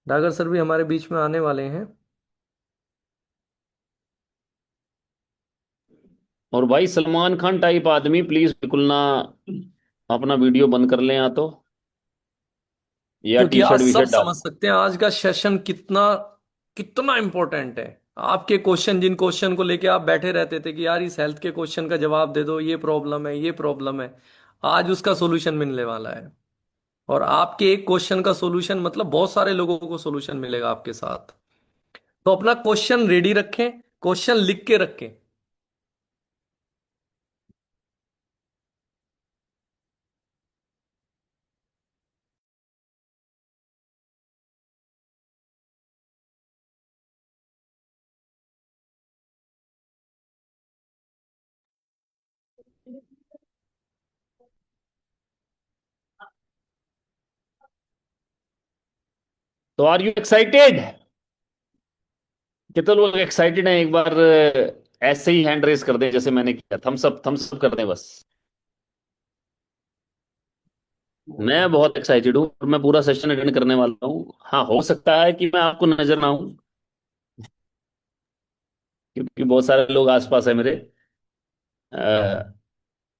Dagar sir भी हमारे बीच में आने वाले हैं। और भाई सलमान खान टाइप आदमी प्लीज बिल्कुल ना अपना वीडियो बंद कर लें या तो, या क्योंकि टी आज शर्ट वी सब शर्ट डाल। समझ सकते हैं आज का सेशन कितना कितना इंपॉर्टेंट है। आपके क्वेश्चन, जिन क्वेश्चन को लेके आप बैठे रहते थे कि यार इस हेल्थ के क्वेश्चन का जवाब दे दो, ये प्रॉब्लम है, ये प्रॉब्लम है, आज उसका सॉल्यूशन मिलने वाला है। और आपके एक क्वेश्चन का सॉल्यूशन मतलब बहुत सारे लोगों को सॉल्यूशन मिलेगा आपके साथ। तो अपना क्वेश्चन रेडी रखें, क्वेश्चन लिख के रखें। तो आर यू एक्साइटेड? कितने लोग एक्साइटेड हैं? एक बार ऐसे ही हैंड रेस कर दें जैसे मैंने किया, थम्स अप कर दें बस। मैं बहुत एक्साइटेड हूँ और मैं पूरा सेशन अटेंड करने वाला हूँ। हाँ, हो सकता है कि मैं आपको नजर ना आऊं, क्योंकि बहुत सारे लोग आसपास है मेरे।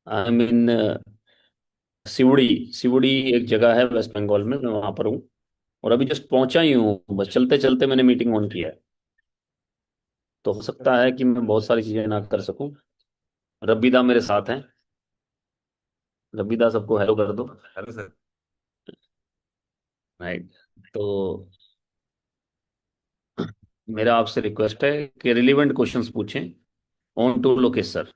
आई मीन, सिवड़ी सिवड़ी एक जगह है वेस्ट बंगाल में, मैं वहां पर हूँ। और अभी जस्ट पहुंचा ही हूँ, बस चलते चलते मैंने मीटिंग ऑन किया है। तो हो सकता है कि मैं बहुत सारी चीजें ना कर सकूं। रब्बीदा मेरे साथ हैं। रब्बीदा सबको हेलो कर दो। Hello sir. राइट। तो मेरा आपसे रिक्वेस्ट है कि रिलेवेंट क्वेश्चंस पूछें। On to Lokesh sir.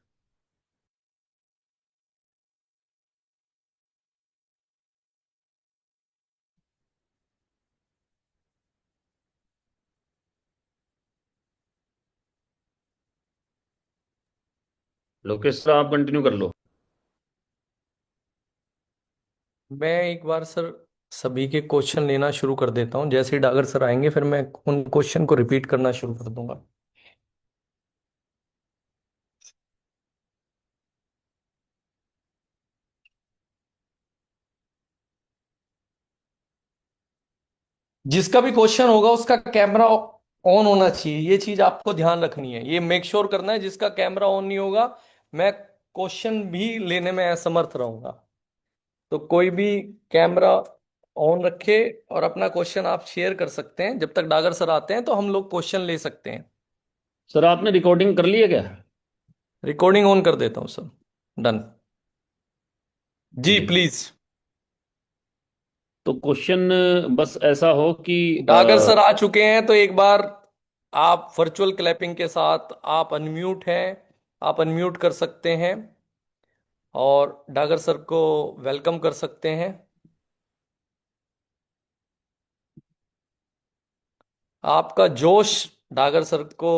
Lokesh sir, आप कंटिन्यू कर लो। मैं एक बार सर सभी के क्वेश्चन लेना शुरू कर देता हूं। जैसे ही डागर सर आएंगे फिर मैं उन क्वेश्चन को रिपीट करना शुरू कर दूंगा। जिसका भी क्वेश्चन होगा उसका कैमरा ऑन होना चाहिए। ये चीज आपको ध्यान रखनी है, ये मेक श्योर करना है। जिसका कैमरा ऑन नहीं होगा मैं क्वेश्चन भी लेने में असमर्थ रहूंगा। तो कोई भी कैमरा ऑन रखे और अपना क्वेश्चन आप शेयर कर सकते हैं। जब तक डागर सर आते हैं तो हम लोग क्वेश्चन ले सकते हैं। सर, आपने रिकॉर्डिंग कर ली है क्या? रिकॉर्डिंग ऑन कर देता हूँ सर। डन। जी जी। प्लीज। तो क्वेश्चन बस ऐसा हो कि डागर सर आ चुके हैं तो एक बार आप वर्चुअल क्लैपिंग के साथ, आप अनम्यूट हैं, आप अनम्यूट कर सकते हैं और डागर सर को वेलकम कर सकते हैं। आपका जोश डागर सर को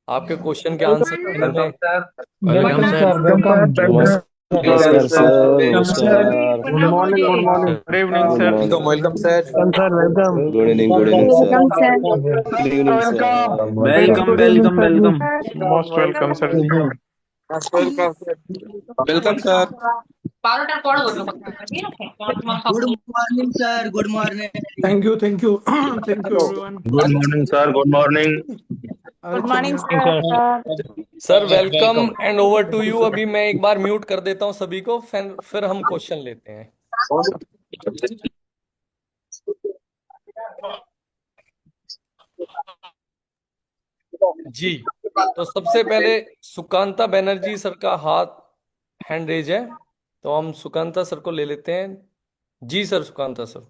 आपके क्वेश्चन के आंसर देने वेलकम में। Sir. Welcome welcome sir. Sir. Welcome. नमस्कार सर, नमस्कार। Good morning. Good morning. Good evening good sir. Welcome morning. Welcome sir. Sir welcome. Good evening, good evening sir. Welcome sir. Good evening sir. Very welcome good evening welcome sir ji. Welcome. Most welcome sir ji. Welcome sir. Welcome sir. Good morning sir, good morning. Thank you, thank you. Thank you everyone. Good morning sir, good morning. अरे good morning चलिए। Sir. Sir welcome welcome. And over to you. अभी मैं एक बार mute कर देता हूं सभी को, फिर हम क्वेश्चन लेते हैं। जी। तो सबसे पहले सुकांता बनर्जी सर का हाथ हैंड रेज है, तो हम सुकांता सर को ले लेते हैं। जी sir, Sukanta sir.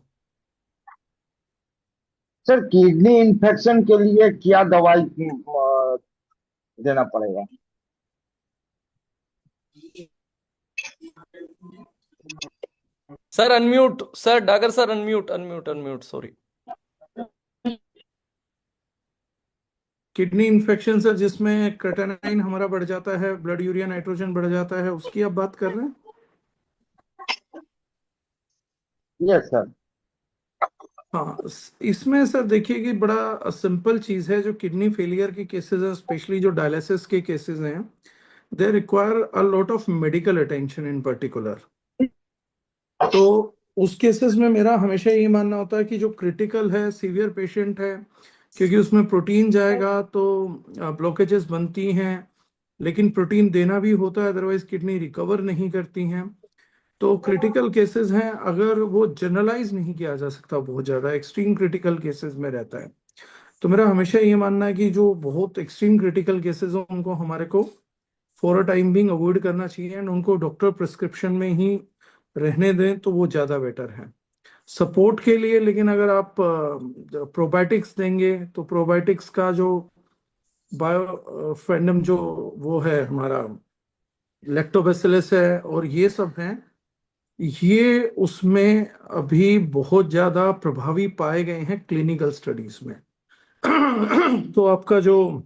Sir kidney infection के लिए क्या दवाई देना पड़ेगा? Sir unmute, sir Dagar sir unmute unmute unmute, sorry. Kidney infection sir, जिसमें क्रेटेनाइन हमारा बढ़ जाता है, ब्लड यूरिया नाइट्रोजन बढ़ जाता है, उसकी आप बात कर रहे हैं? Yes sir. हाँ। इसमें सर देखिए कि बड़ा सिंपल चीज है। जो किडनी फेलियर के केसेस हैं, स्पेशली जो डायलिसिस के केसेस हैं, they require a lot of medical attention in particular. तो उस केसेस में मेरा हमेशा ये मानना होता है कि जो क्रिटिकल है, सीवियर पेशेंट है, क्योंकि उसमें प्रोटीन जाएगा तो ब्लॉकेजेस बनती हैं, लेकिन प्रोटीन देना भी होता है, अदरवाइज किडनी रिकवर नहीं करती हैं। तो क्रिटिकल केसेस हैं, अगर वो जनरलाइज नहीं किया जा सकता, बहुत ज़्यादा एक्सट्रीम क्रिटिकल केसेस में रहता है। तो मेरा हमेशा ये मानना है कि जो बहुत एक्सट्रीम क्रिटिकल केसेस हैं उनको हमारे को for a time being avoid करना चाहिए, एंड उनको डॉक्टर प्रिस्क्रिप्शन में ही रहने दें तो वो ज़्यादा बेटर है सपोर्ट के लिए। लेकिन अगर आप प्रोबायोटिक्स देंगे तो प्रोबायोटिक्स का जो बायो फैंडम जो वो है हमारा लैक्टोबैसिलस है और ये सब हैं, ये उसमें अभी बहुत ज्यादा प्रभावी पाए गए हैं क्लिनिकल स्टडीज में। तो आपका जो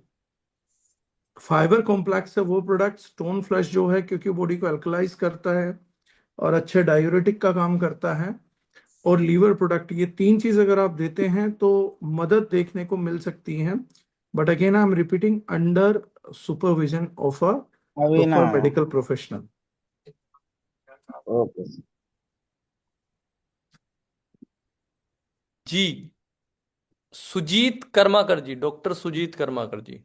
फाइबर कॉम्प्लेक्स है वो प्रोडक्ट स्टोन फ्लश जो है, क्योंकि बॉडी को अल्कलाइज करता है और अच्छे डायूरेटिक का काम करता है, और लीवर प्रोडक्ट, ये तीन चीज अगर आप देते हैं तो मदद देखने को मिल सकती है। But again I am repeating, under supervision of a अभी ना प्रॉपर मेडिकल प्रोफेशनल। ओके। जी, सुजीत कर्माकर जी, डॉक्टर सुजीत कर्माकर जी।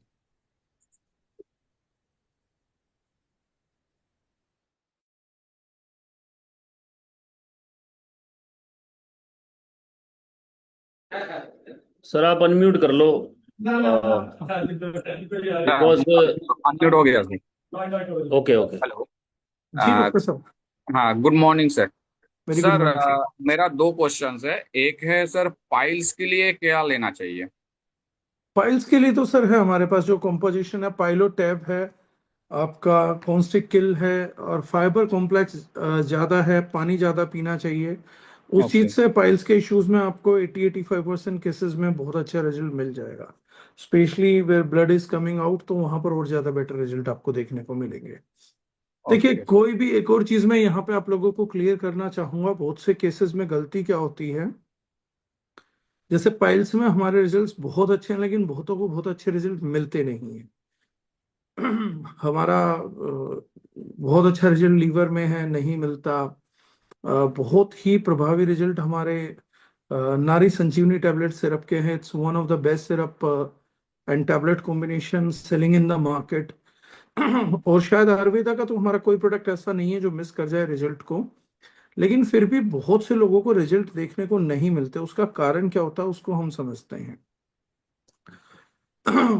सर आप अनम्यूट कर लो, बिकॉज अनम्यूट हो गया सर। Okay okay. हेलो। जी डॉक्टर साहब, हाँ, good morning sir. Very good sir morning sir. मेरा दो क्वेश्चंस है। एक है सर, पाइल्स के लिए क्या लेना चाहिए? पाइल्स के लिए तो सर है हमारे पास जो कॉम्पोजिशन है, पाइलो टैब है, आपका कॉन्स्टिक किल है, और फाइबर कॉम्प्लेक्स ज्यादा है, पानी ज्यादा पीना चाहिए। उस ओके। चीज से पाइल्स के इश्यूज में आपको 80-85% केसेस में बहुत अच्छा रिजल्ट मिल जाएगा, specially where blood is coming out, तो वहां पर और ज्यादा बेटर रिजल्ट आपको देखने को मिलेंगे। देखिए, ओके सर। कोई भी एक और चीज मैं यहाँ पे आप लोगों को क्लियर करना चाहूंगा, बहुत से केसेस में गलती क्या होती है, जैसे पाइल्स में हमारे रिजल्ट्स बहुत अच्छे हैं लेकिन बहुतों को बहुत अच्छे रिजल्ट मिलते नहीं है। हमारा बहुत अच्छा रिजल्ट लीवर में है, नहीं मिलता। बहुत ही प्रभावी रिजल्ट हमारे नारी संजीवनी टैबलेट सिरप के हैं। It's one of the best syrup and tablet combination selling in the market. और शायद आयुर्वेदा का तो हमारा कोई प्रोडक्ट ऐसा नहीं है जो मिस कर जाए रिजल्ट को, लेकिन फिर भी बहुत से लोगों को रिजल्ट देखने को नहीं मिलते। उसका कारण क्या होता है उसको हम समझते हैं।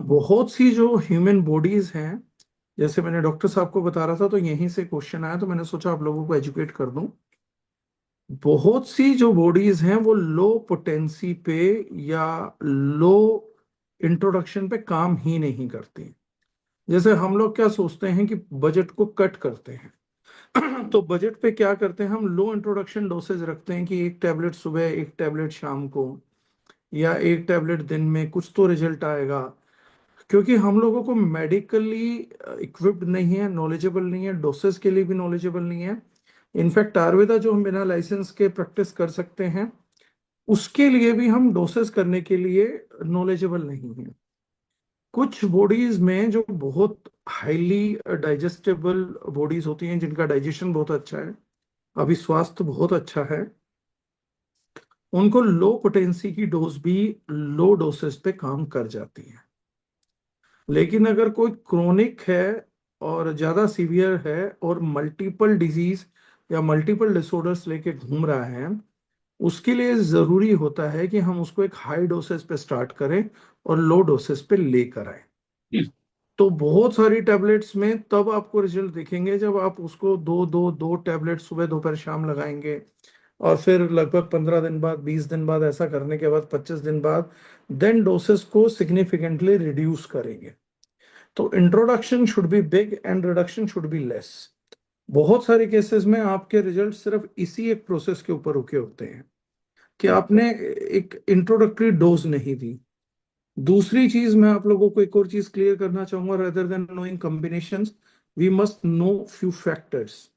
बहुत सी जो ह्यूमन बॉडीज हैं, जैसे मैंने डॉक्टर साहब को बता रहा था तो यहीं से क्वेश्चन आया, तो मैंने सोचा आप लोगों को एजुकेट कर दूं। बहुत सी जो बॉडीज हैं वो लो पोटेंसी पे या लो इंट्रोडक्शन पे काम ही नहीं करती। जैसे हम लोग क्या सोचते हैं कि बजट को कट करते हैं, तो बजट पे क्या करते हैं, हम लो इंट्रोडक्शन डोसेज रखते हैं कि एक टैबलेट सुबह, एक टैबलेट शाम को, या एक टैबलेट दिन में, कुछ तो रिजल्ट आएगा। क्योंकि हम लोगों को मेडिकली इक्विप्ड नहीं है, नॉलेजेबल नहीं है, डोसेस के लिए भी नॉलेजेबल नहीं है। इनफैक्ट आयुर्वेदा जो हम बिना लाइसेंस के प्रैक्टिस कर सकते हैं, उसके लिए भी हम डोसेस करने के लिए नॉलेजेबल नहीं है। कुछ बॉडीज में जो बहुत हाईली डाइजेस्टेबल बॉडीज होती हैं, जिनका डाइजेशन बहुत अच्छा है, अभी स्वास्थ्य बहुत अच्छा है, उनको लो पोटेंसी की डोज भी लो डोसेस पे काम कर जाती है। लेकिन अगर कोई क्रोनिक है और ज्यादा सीवियर है और मल्टीपल डिजीज या मल्टीपल डिसऑर्डर्स लेके घूम रहा है, उसके लिए जरूरी होता है कि हम उसको एक हाई डोसेस पे स्टार्ट करें और लो डोसेस पे लेकर आए। तो बहुत सारी टैबलेट्स में तब आपको रिजल्ट दिखेंगे जब आप उसको दो दो दो टैबलेट सुबह दोपहर शाम लगाएंगे, और फिर लगभग 15 दिन बाद, 20 दिन बाद, ऐसा करने के बाद 25 दिन बाद देन डोसेस को सिग्निफिकेंटली रिड्यूस करेंगे। तो introduction should be big and reduction should be less. बहुत सारे केसेस में आपके रिजल्ट सिर्फ इसी एक प्रोसेस के ऊपर रुके होते हैं कि आपने एक इंट्रोडक्टरी डोज नहीं दी। दूसरी चीज मैं आप लोगों को एक और चीज क्लियर करना चाहूंगा, rather than knowing combinations, we must know few factors.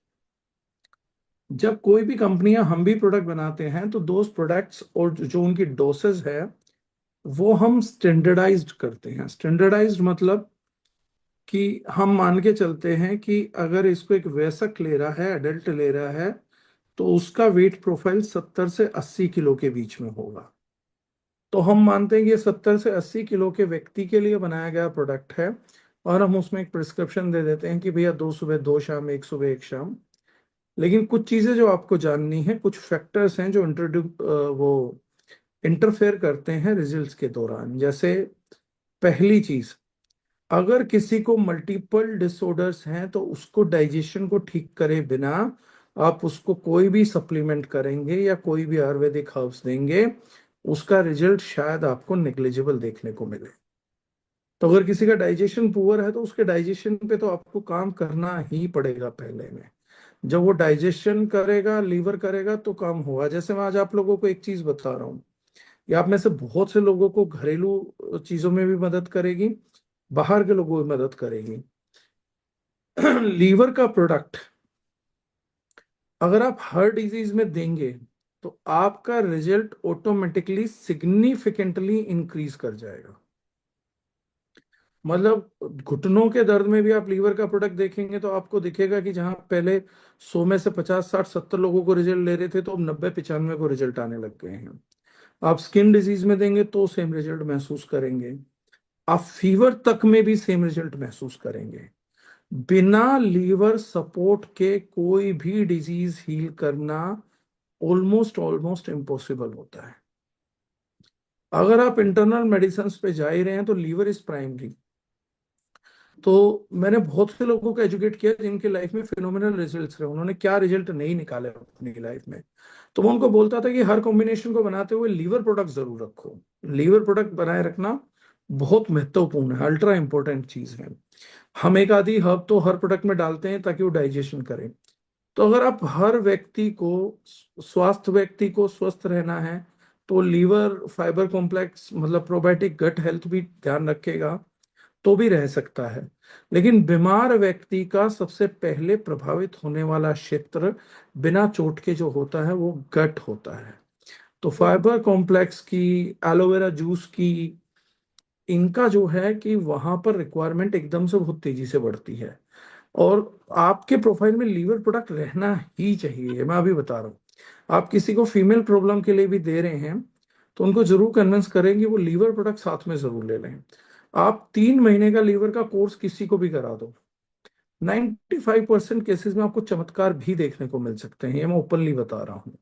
जब कोई भी कंपनियां, हम भी प्रोडक्ट बनाते हैं, तो दोज प्रोडक्ट्स और जो उनकी डोसेज है वो हम स्टैंडर्डाइज्ड करते हैं। स्टैंडर्डाइज्ड मतलब कि हम मान के चलते हैं कि अगर इसको एक वयस्क ले रहा है, एडल्ट ले रहा है, तो उसका वेट प्रोफाइल 70 से 80 किलो के बीच में होगा। तो हम मानते हैं कि ये 70 से 80 किलो के व्यक्ति के लिए बनाया गया प्रोडक्ट है, और हम उसमें एक प्रिस्क्रिप्शन दे देते हैं कि भैया 2 सुबह 2 शाम, 1 सुबह 1 शाम। लेकिन कुछ चीजें जो आपको जाननी है, कुछ फैक्टर्स हैं जो वो इंटरफेयर करते हैं रिजल्ट्स के दौरान। जैसे पहली चीज, अगर किसी को मल्टीपल डिसऑर्डर्स हैं तो उसको डाइजेशन को ठीक करे बिना आप उसको कोई भी सप्लीमेंट करेंगे या कोई भी आयुर्वेदिक हर्ब्स देंगे, उसका रिजल्ट शायद आपको नेग्लिजिबल देखने को मिले। तो अगर किसी का डाइजेशन पुअर है तो उसके डाइजेशन पे तो आपको काम करना ही पड़ेगा पहले में। जब वो डाइजेशन करेगा, लीवर करेगा, तो काम होगा। जैसे मैं आज आप लोगों को एक चीज बता रहा हूँ, ये आप में से बहुत से लोगों को घरेलू चीजों में भी मदद करेगी, बाहर के लोगों को भी मदद करेगी। लीवर का प्रोडक्ट अगर आप हर डिजीज में देंगे तो आपका रिजल्ट ऑटोमेटिकली सिग्निफिकेंटली इंक्रीज कर जाएगा। मतलब घुटनों के दर्द में भी आप लीवर का प्रोडक्ट देखेंगे तो आपको दिखेगा कि जहां पहले 100 में से 50, 60, 70 लोगों को रिजल्ट ले रहे थे, तो अब 90, 95 को रिजल्ट आने लग गए हैं। आप स्किन डिजीज में देंगे तो सेम रिजल्ट महसूस करेंगे, आप फीवर तक में भी सेम रिजल्ट महसूस करेंगे। बिना लीवर सपोर्ट के कोई भी डिजीज हील करना ऑलमोस्ट इम्पॉसिबल होता है। अगर आप इंटरनल मेडिसिन पे जा ही रहे हैं तो लीवर इज प्राइमरी। तो मैंने बहुत से लोगों को एजुकेट किया जिनके लाइफ में फिनोमिनल रिजल्ट्स रहे, उन्होंने क्या रिजल्ट नहीं निकाले अपनी लाइफ में। तो मैं उनको बोलता था कि हर कॉम्बिनेशन को बनाते हुए लीवर प्रोडक्ट जरूर रखो। लीवर प्रोडक्ट बनाए रखना बहुत महत्वपूर्ण है, अल्ट्रा इंपॉर्टेंट चीज है। हम एक आधी हर्ब तो हर प्रोडक्ट में डालते हैं ताकि वो डाइजेशन करे। तो अगर आप हर व्यक्ति को, स्वास्थ्य व्यक्ति को स्वस्थ रहना है, तो लीवर फाइबर कॉम्प्लेक्स मतलब प्रोबायोटिक गट हेल्थ भी ध्यान रखेगा तो भी रह सकता है। लेकिन बीमार व्यक्ति का सबसे पहले प्रभावित होने वाला क्षेत्र बिना चोट के जो होता है वो गट होता है। तो फाइबर कॉम्प्लेक्स की, एलोवेरा जूस की, इनका जो है कि वहां पर रिक्वायरमेंट एकदम से बहुत तेजी से बढ़ती है। और आपके प्रोफाइल में लीवर प्रोडक्ट रहना ही चाहिए। मैं अभी बता रहा हूँ, आप किसी को फीमेल प्रॉब्लम के लिए भी दे रहे हैं तो उनको जरूर कन्विंस करेंगे वो लीवर प्रोडक्ट साथ में जरूर ले लें। आप 3 महीने का लीवर का कोर्स किसी को भी करा दो, 95% केसेस में आपको चमत्कार भी देखने को मिल सकते हैं। ये मैं ओपनली बता रहा हूँ।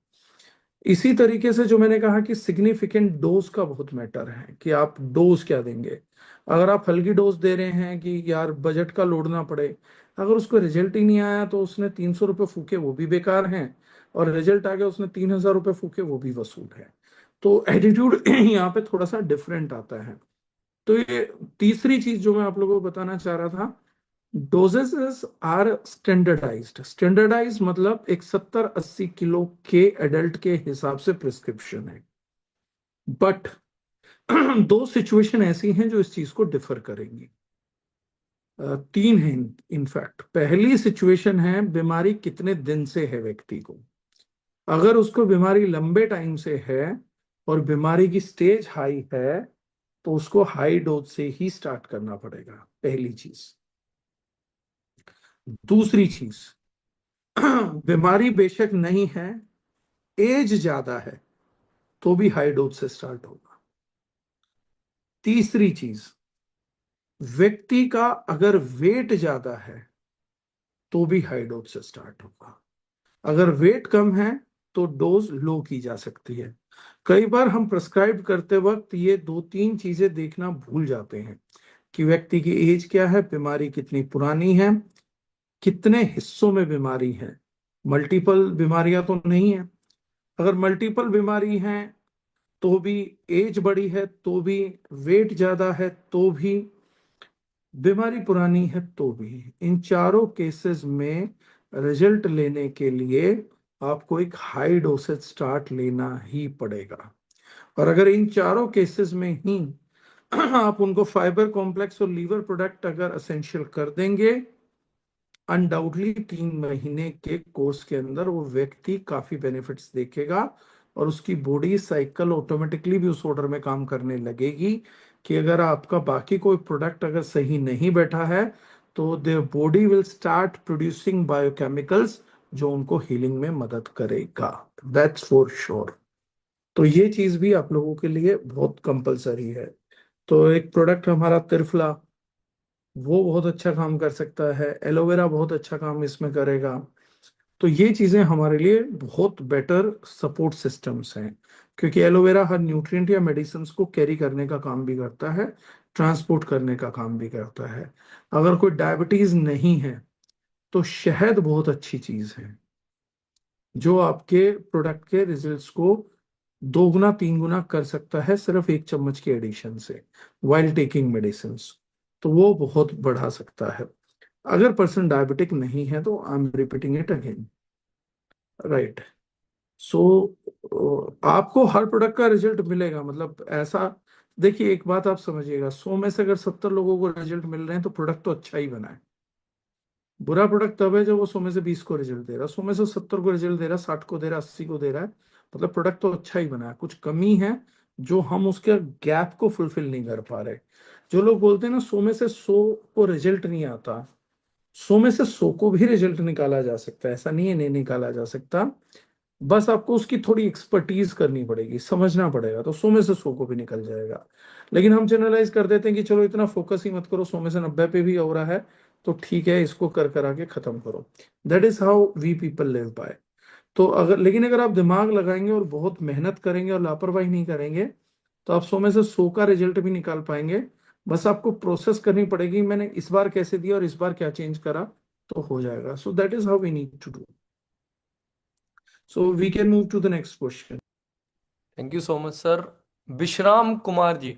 इसी तरीके से जो मैंने कहा कि सिग्निफिकेंट डोज का बहुत मैटर है कि आप डोज क्या देंगे। अगर आप हल्की डोज दे रहे हैं कि यार बजट का लोड ना पड़े, अगर उसको रिजल्ट ही नहीं आया तो उसने 300 रुपये फूके वो भी बेकार हैं, और रिजल्ट आ गया उसने 3000 रुपये फूके वो भी वसूल है। तो एटीट्यूड यहाँ पे थोड़ा सा डिफरेंट आता है। तो ये तीसरी चीज जो मैं आप लोगों को बताना चाह रहा था, डोजेस आर स्टैंडर्डाइज्ड। स्टैंडर्डाइज मतलब एक 70-80 किलो के एडल्ट के हिसाब से प्रिस्क्रिप्शन है। बट 2 सिचुएशन ऐसी हैं जो इस चीज को डिफर करेंगी। 3 हैं इनफैक्ट। पहली सिचुएशन है बीमारी कितने दिन से है व्यक्ति को। अगर उसको बीमारी लंबे टाइम से है और बीमारी की स्टेज हाई है तो उसको हाई डोज से ही स्टार्ट करना पड़ेगा, पहली चीज। दूसरी चीज, बीमारी बेशक नहीं है, एज ज्यादा है, तो भी हाई डोज से स्टार्ट होगा। तीसरी चीज, व्यक्ति का अगर वेट ज्यादा है तो भी हाई डोज से स्टार्ट होगा। अगर वेट कम है तो डोज लो की जा सकती है। कई बार हम प्रिस्क्राइब करते वक्त ये 2-3 चीजें देखना भूल जाते हैं कि व्यक्ति की एज क्या है, बीमारी कितनी पुरानी है, कितने हिस्सों में बीमारी है। मल्टीपल बीमारियां तो नहीं है। अगर मल्टीपल बीमारी है तो भी, एज बड़ी है तो भी, वेट ज्यादा है तो भी, बीमारी पुरानी है तो भी, इन चारों केसेस में रिजल्ट लेने के लिए आपको एक हाई डोसेज स्टार्ट लेना ही पड़ेगा। और अगर इन चारों केसेस में ही आप उनको फाइबर कॉम्प्लेक्स और लीवर प्रोडक्ट अगर असेंशियल कर देंगे, अनडाउटली 3 महीने के कोर्स के अंदर वो व्यक्ति काफी बेनिफिट्स देखेगा और उसकी बॉडी साइकिल ऑटोमेटिकली भी उस ऑर्डर में काम करने लगेगी कि अगर आपका बाकी कोई प्रोडक्ट अगर सही नहीं बैठा है तो their body will start producing biochemicals जो उनको हीलिंग में मदद करेगा, दैट्स फॉर श्योर। तो ये चीज भी आप लोगों के लिए बहुत कंपलसरी है। तो एक प्रोडक्ट हमारा त्रिफला, वो बहुत अच्छा काम कर सकता है, एलोवेरा बहुत अच्छा काम इसमें करेगा। तो ये चीजें हमारे लिए बहुत बेटर सपोर्ट सिस्टम्स हैं, क्योंकि एलोवेरा हर न्यूट्रिएंट या मेडिसिन को कैरी करने का काम भी करता है, ट्रांसपोर्ट करने का काम भी करता है। अगर कोई डायबिटीज नहीं है तो शहद बहुत अच्छी चीज है, जो आपके प्रोडक्ट के रिजल्ट्स को 2 गुना 3 गुना कर सकता है सिर्फ 1 चम्मच के एडिशन से, वाइल टेकिंग मेडिसिन। तो वो बहुत बढ़ा सकता है। अगर पर्सन डायबिटिक नहीं है तो I am repeating it again, right. So आपको हर प्रोडक्ट का रिजल्ट मिलेगा, मतलब ऐसा, देखिए एक बात आप समझिएगा, 100 में से अगर 70 लोगों को रिजल्ट मिल रहे हैं तो प्रोडक्ट तो अच्छा ही बना है। बुरा प्रोडक्ट तब है जब वो 100 में से 20 को रिजल्ट दे रहा है, 100 में से 70 को रिजल्ट दे रहा है, 60 को दे रहा है, 80 को दे रहा है, मतलब प्रोडक्ट तो अच्छा ही बना है, कुछ कमी है जो हम उसके गैप को फुलफिल नहीं कर पा रहे। जो लोग बोलते हैं ना 100 में से 100 को रिजल्ट नहीं आता, 100 में से 100 को भी रिजल्ट निकाला जा सकता है, ऐसा नहीं है नहीं निकाला जा सकता। बस आपको उसकी थोड़ी एक्सपर्टीज करनी पड़ेगी, समझना पड़ेगा, तो 100 में से 100 को भी निकल जाएगा। लेकिन हम जनरलाइज कर देते हैं कि चलो इतना फोकस ही मत करो, 100 में से 90 पे भी हो रहा है तो ठीक है, इसको कर करा के खत्म करो। That is how we people live by. तो अगर, लेकिन अगर आप दिमाग लगाएंगे और बहुत मेहनत करेंगे और लापरवाही नहीं करेंगे तो आप 100 में से 100 का रिजल्ट भी निकाल पाएंगे। बस आपको प्रोसेस करनी पड़ेगी, मैंने इस बार कैसे दिया और इस बार क्या चेंज करा, तो हो जाएगा। So that is how we need to do. So we can move to the next question. Thank you so much sir. Vishram Kumar ji.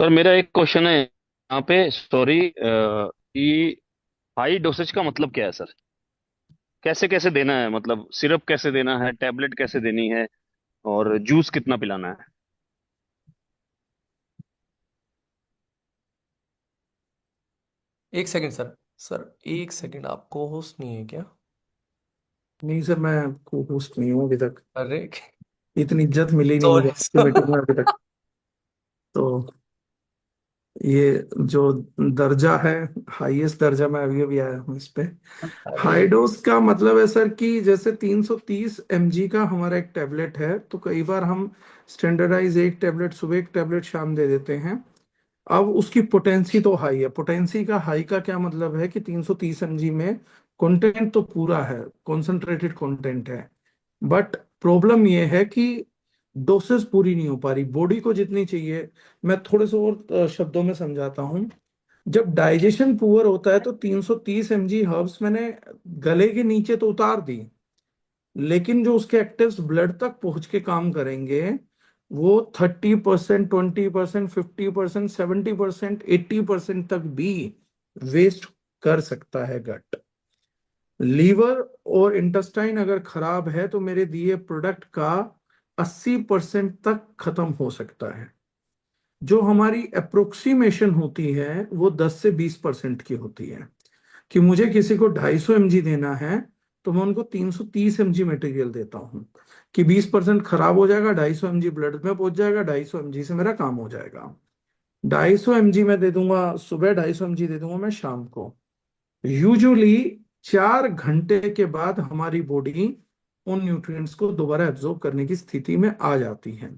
Sir मेरा एक क्वेश्चन है यहाँ पे, सॉरी, कि हाई डोसेज का मतलब क्या है सर? कैसे कैसे देना है, मतलब सिरप कैसे देना है, टैबलेट कैसे देनी है, और जूस कितना पिलाना है? एक सेकंड सर, सर एक सेकंड, आप को होस्ट नहीं है क्या? नहीं सर, मैं को होस्ट नहीं हूँ अभी तक, अरे इतनी इज्जत मिली नहीं मुझे सॉरी आपकी मीटिंग में अभी तक। तो ये जो दर्जा है, हाईएस्ट दर्जा, मैं अभी अभी आया हूँ इस पे। हाई डोज का मतलब है सर कि जैसे 330 mg का हमारा एक टेबलेट है, तो कई बार हम स्टैंडर्डाइज एक टेबलेट सुबह, एक टेबलेट शाम दे देते हैं। अब उसकी पोटेंसी तो हाई है। पोटेंसी का हाई का क्या मतलब है कि 330 mg में कंटेंट तो पूरा है, कॉन्सेंट्रेटेड कंटेंट है, बट प्रॉब्लम ये है कि डोसेस पूरी नहीं हो पा रही बॉडी को जितनी चाहिए। मैं थोड़े से और शब्दों में समझाता हूँ। जब डाइजेशन पुअर होता है तो 330 mg हर्ब्स मैंने गले के नीचे तो उतार दी, लेकिन जो उसके एक्टिव्स ब्लड तक पहुंच के काम करेंगे वो 30%, 20%, 50%, 70%, 80% तक भी वेस्ट कर सकता है गट। लीवर और इंटेस्टाइन अगर खराब है तो मेरे दिए प्रोडक्ट का 80% तक खत्म हो सकता है। जो हमारी अप्रोक्सीमेशन होती है वो 10 से 20% की होती है, कि मुझे किसी को 250 mg देना है तो मैं उनको 330 mg मटेरियल देता हूँ, कि 20% खराब हो जाएगा, 250 mg ब्लड में पहुंच जाएगा, 250 mg से मेरा काम हो जाएगा। 250 mg मैं दे दूंगा सुबह, 250 mg दे दूंगा मैं शाम को। यूजुअली 4 घंटे के बाद हमारी बॉडी उन न्यूट्रिएंट्स को दोबारा एब्जॉर्ब करने की स्थिति में आ जाती है।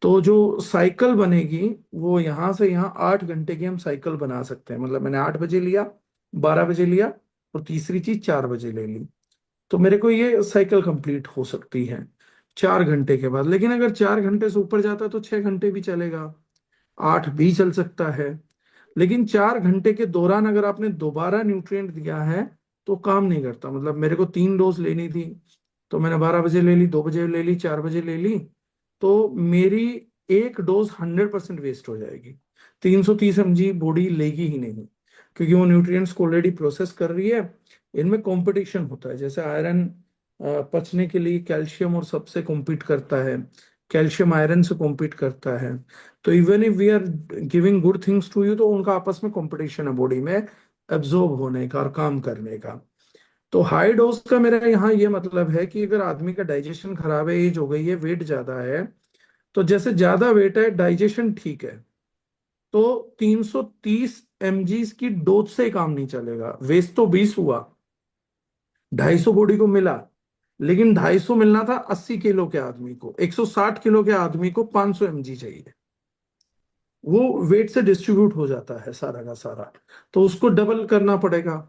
तो जो साइकिल बनेगी वो यहाँ से यहाँ 8 घंटे की हम साइकिल बना सकते हैं। मतलब मैंने 8 बजे लिया, 12 बजे लिया, और तीसरी चीज 4 बजे ले ली, तो मेरे को ये साइकिल कंप्लीट हो सकती है 4 घंटे के बाद। लेकिन अगर 4 घंटे से ऊपर जाता है तो 6 घंटे भी चलेगा, 8 भी चल सकता है। लेकिन 4 घंटे के दौरान अगर आपने दोबारा न्यूट्रिएंट दिया है तो काम नहीं करता। मतलब मेरे को 3 डोज लेनी थी तो मैंने 12 बजे ले ली, 2 बजे ले ली, 4 बजे ले ली, तो मेरी एक डोज 100% वेस्ट हो जाएगी। 330 mg बॉडी लेगी ही नहीं, क्योंकि वो न्यूट्रिएंट्स को ऑलरेडी प्रोसेस कर रही है। इनमें कंपटीशन होता है, जैसे आयरन पचने के लिए कैल्शियम और सबसे कॉम्पीट करता है, कैल्शियम आयरन से कॉम्पीट करता है। तो even if we are giving good things to you, तो उनका आपस में कंपटीशन है बॉडी में एब्जॉर्ब होने का और काम करने का। तो हाई डोज का मेरा यहाँ ये मतलब है कि अगर आदमी का डाइजेशन खराब है, एज हो गई है, वेट ज्यादा है, तो जैसे ज्यादा वेट है, डाइजेशन ठीक है, तो 330 mg की डोज से काम नहीं चलेगा, वेस्ट तो 20 हुआ, 250 बॉडी को मिला, लेकिन 250 मिलना था 80 किलो के आदमी को, 160 किलो के आदमी को 500 mg चाहिए। वो वेट से डिस्ट्रीब्यूट हो जाता है सारा का सारा, तो उसको डबल करना पड़ेगा।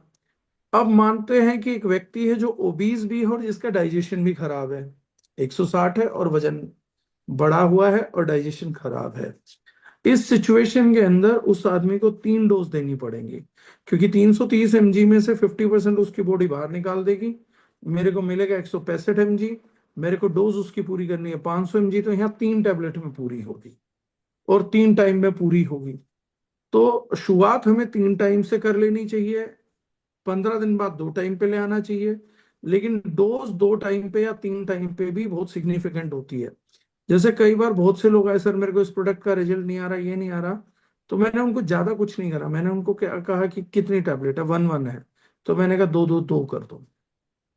अब मानते हैं कि एक व्यक्ति है जो ओबीज भी है और जिसका डाइजेशन भी खराब है, 160 है और वजन बढ़ा हुआ है और डाइजेशन खराब है। इस सिचुएशन के अंदर उस आदमी को 3 डोज देनी पड़ेंगी, क्योंकि 330 mg में से 50% उसकी बॉडी बाहर निकाल देगी, मेरे को मिलेगा 165 mg। मेरे को डोज उसकी पूरी करनी है 500 mg, तो यहाँ 3 टैबलेट में पूरी होगी और 3 टाइम में पूरी होगी। तो शुरुआत हमें 3 टाइम से कर लेनी चाहिए, 15 दिन बाद 2 टाइम पे ले आना चाहिए, लेकिन डोज 2 टाइम पे या 3 टाइम पे भी बहुत सिग्निफिकेंट होती है। जैसे कई बार बहुत से लोग आए, सर मेरे को इस प्रोडक्ट का रिजल्ट नहीं आ रहा, ये नहीं आ रहा, तो मैंने उनको ज्यादा कुछ नहीं करा, मैंने उनको क्या कहा कि कितनी टैबलेट है, 1 1 है, तो मैंने कहा 2 2 2 कर दो,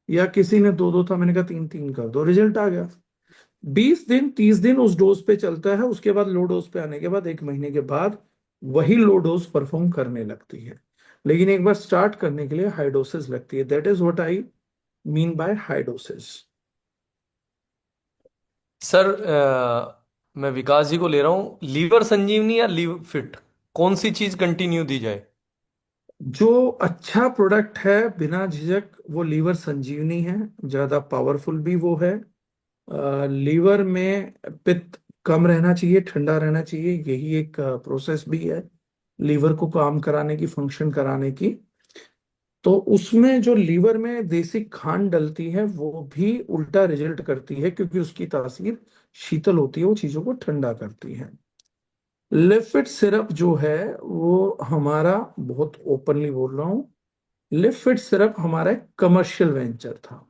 या किसी ने 2 2 था, मैंने कहा 3 3 कर दो, रिजल्ट आ गया। 20 दिन 30 दिन उस डोज पे चलता है, उसके बाद लो डोज पे आने के बाद 1 महीने के बाद वही लो डोज परफॉर्म करने लगती है। लेकिन एक बार स्टार्ट करने के लिए हाई डोसेस लगती है, that is what I mean by high doses. Sir मैं विकास जी को ले रहा हूँ, लीवर संजीवनी या लीव फिट, कौन सी चीज कंटिन्यू दी जाए? जो अच्छा प्रोडक्ट है बिना झिझक वो लीवर संजीवनी है, ज्यादा पावरफुल भी वो है। लीवर में पित्त कम रहना चाहिए, ठंडा रहना चाहिए, यही एक प्रोसेस भी है लीवर को काम कराने की, फंक्शन कराने की। तो उसमें जो लीवर में देसी खांड डलती है वो भी उल्टा रिजल्ट करती है, क्योंकि उसकी तासीर शीतल होती है, वो चीजों को ठंडा करती है। लिपिड सिरप जो है वो हमारा, बहुत ओपनली बोल रहा हूँ, लिपिड सिरप हमारा एक कमर्शियल वेंचर था।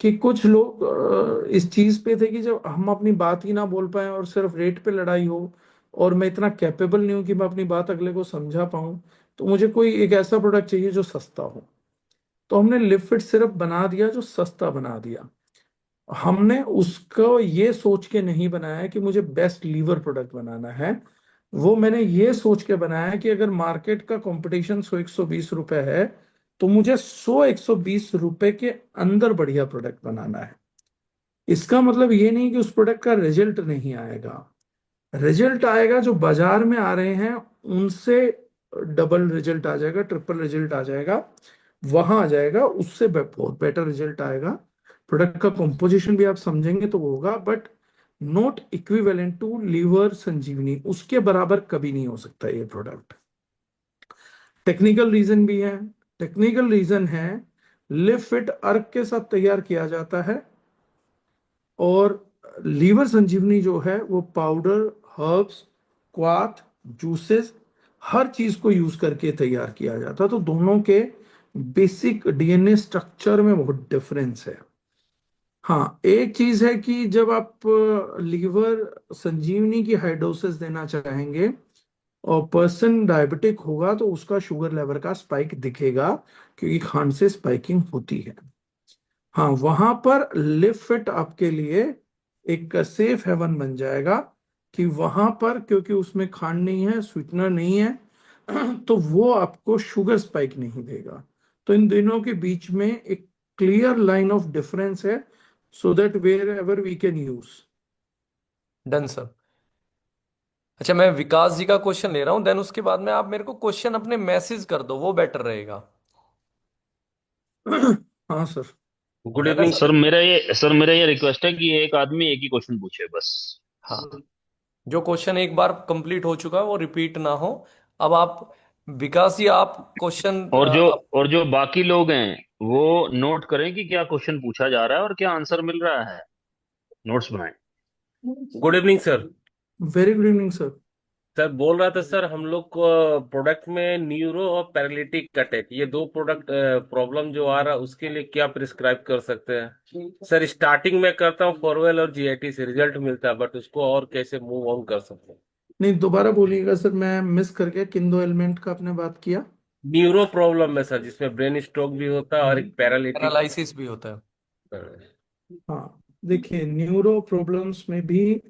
कि कुछ लोग इस चीज पे थे कि जब हम अपनी बात ही ना बोल पाए और सिर्फ रेट पे लड़ाई हो, और मैं इतना कैपेबल नहीं हूं कि मैं अपनी बात अगले को समझा पाऊं, तो मुझे कोई एक ऐसा प्रोडक्ट चाहिए जो सस्ता हो। तो हमने लिपिड सिरप बना दिया जो सस्ता बना दिया। हमने उसको ये सोच के नहीं बनाया कि मुझे बेस्ट लीवर प्रोडक्ट बनाना है, वो मैंने ये सोच के बनाया कि अगर मार्केट का कंपटीशन 100 120 रुपए है, तो मुझे 100 120 रुपए के अंदर बढ़िया प्रोडक्ट बनाना है। इसका मतलब ये नहीं कि उस प्रोडक्ट का रिजल्ट नहीं आएगा, रिजल्ट आएगा, जो बाजार में आ रहे हैं उनसे डबल रिजल्ट आ जाएगा, ट्रिपल रिजल्ट आ जाएगा, वहां आ जाएगा, उससे बहुत बेटर रिजल्ट आएगा। प्रोडक्ट का कंपोजिशन भी आप समझेंगे तो वो होगा, but not equivalent to liver Sanjivani, उसके बराबर कभी नहीं हो सकता ये प्रोडक्ट। टेक्निकल रीजन भी है, टेक्निकल रीजन है, लिव फिट अर्क के साथ तैयार किया जाता है, और लीवर संजीवनी जो है वो पाउडर, हर्ब्स, क्वाथ, जूसेस, हर चीज को यूज करके तैयार किया जाता है। तो दोनों के बेसिक डीएनए स्ट्रक्चर में बहुत डिफरेंस है। हाँ, एक चीज है कि जब आप लीवर संजीवनी की हाइडोसिस देना चाहेंगे और पर्सन डायबिटिक होगा, तो उसका शुगर लेवल का स्पाइक दिखेगा, क्योंकि खांड से स्पाइकिंग होती है। हाँ, वहां पर लिव फिट आपके लिए एक सेफ हेवन बन जाएगा, कि वहां पर क्योंकि उसमें खांड नहीं है, स्वीटनर नहीं है, तो वो आपको शुगर स्पाइक नहीं देगा। तो इन दोनों के बीच में एक क्लियर लाइन ऑफ डिफरेंस है, so that wherever we can use. Done sir. अच्छा, मैं विकास जी का क्वेश्चन ले रहा हूँ, देन उसके बाद में आप मेरे को क्वेश्चन अपने मैसेज कर दो, वो बेटर रहेगा। हाँ सर। गुड है ना इवनिंग सर? सर मेरा ये रिक्वेस्ट है कि एक आदमी एक ही क्वेश्चन पूछे बस। हाँ, जो क्वेश्चन एक बार कंप्लीट हो चुका है वो रिपीट ना हो। अब आप विकास जी, आप क्वेश्चन और जो बाकी लोग हैं वो नोट करें कि क्या क्वेश्चन पूछा जा रहा है और क्या आंसर मिल रहा है, नोट्स बनाएं। Good evening sir. Very good evening sir. Sir बोल रहा था सर, हम लोग को प्रोडक्ट में न्यूरो और पैरालिटिक अटैक, ये दो प्रोडक्ट प्रॉब्लम जो आ रहा है उसके लिए क्या प्रिस्क्राइब कर सकते हैं? सर स्टार्टिंग में करता हूँ फॉरवेल और जीआईटी से रिजल्ट मिलता है, बट उसको और कैसे मूव ऑन कर सकते हैं? नहीं, दोबारा बोलिएगा सर, मैं मिस कर गया, किन दो एलिमेंट का आपने बात किया? न्यूरो प्रॉब्लम है सर, जिसमें ब्रेन स्ट्रोक भी होता है और एक पैरालिटिक। एनालिसिस भी होता है। हाँ, देखिए, न्यूरो प्रॉब्लम्स में भी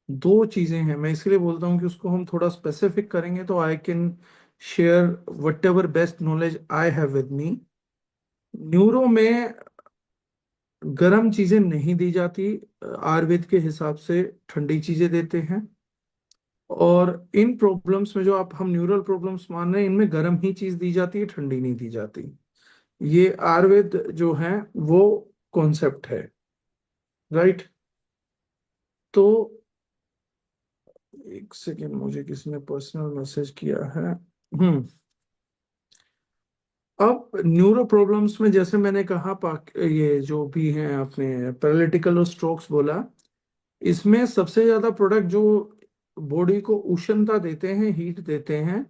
दो चीजें हैं, मैं इसलिए बोलता हूँ कि उसको हम थोड़ा स्पेसिफिक करेंगे तो I can share what ever best knowledge I have with me. Neuro में गर्म चीजें नहीं दी जाती, आयुर्वेद के हिसाब से ठंडी चीजें देते हैं। और इन प्रॉब्लम्स में जो आप हम न्यूरल प्रॉब्लम्स मान रहे हैं, इनमें गर्म ही चीज दी जाती है, ठंडी नहीं दी जाती। ये आयुर्वेद जो है वो कॉन्सेप्ट है, राइट। तो एक सेकेंड, मुझे किसी ने पर्सनल मैसेज किया है। अब न्यूरो प्रॉब्लम्स में जैसे मैंने कहा, ये जो भी हैं, आपने पैरालिटिकल और स्ट्रोक्स बोला, इसमें सबसे ज्यादा प्रोडक्ट जो बॉडी को उष्णता देते हैं, हीट देते हैं,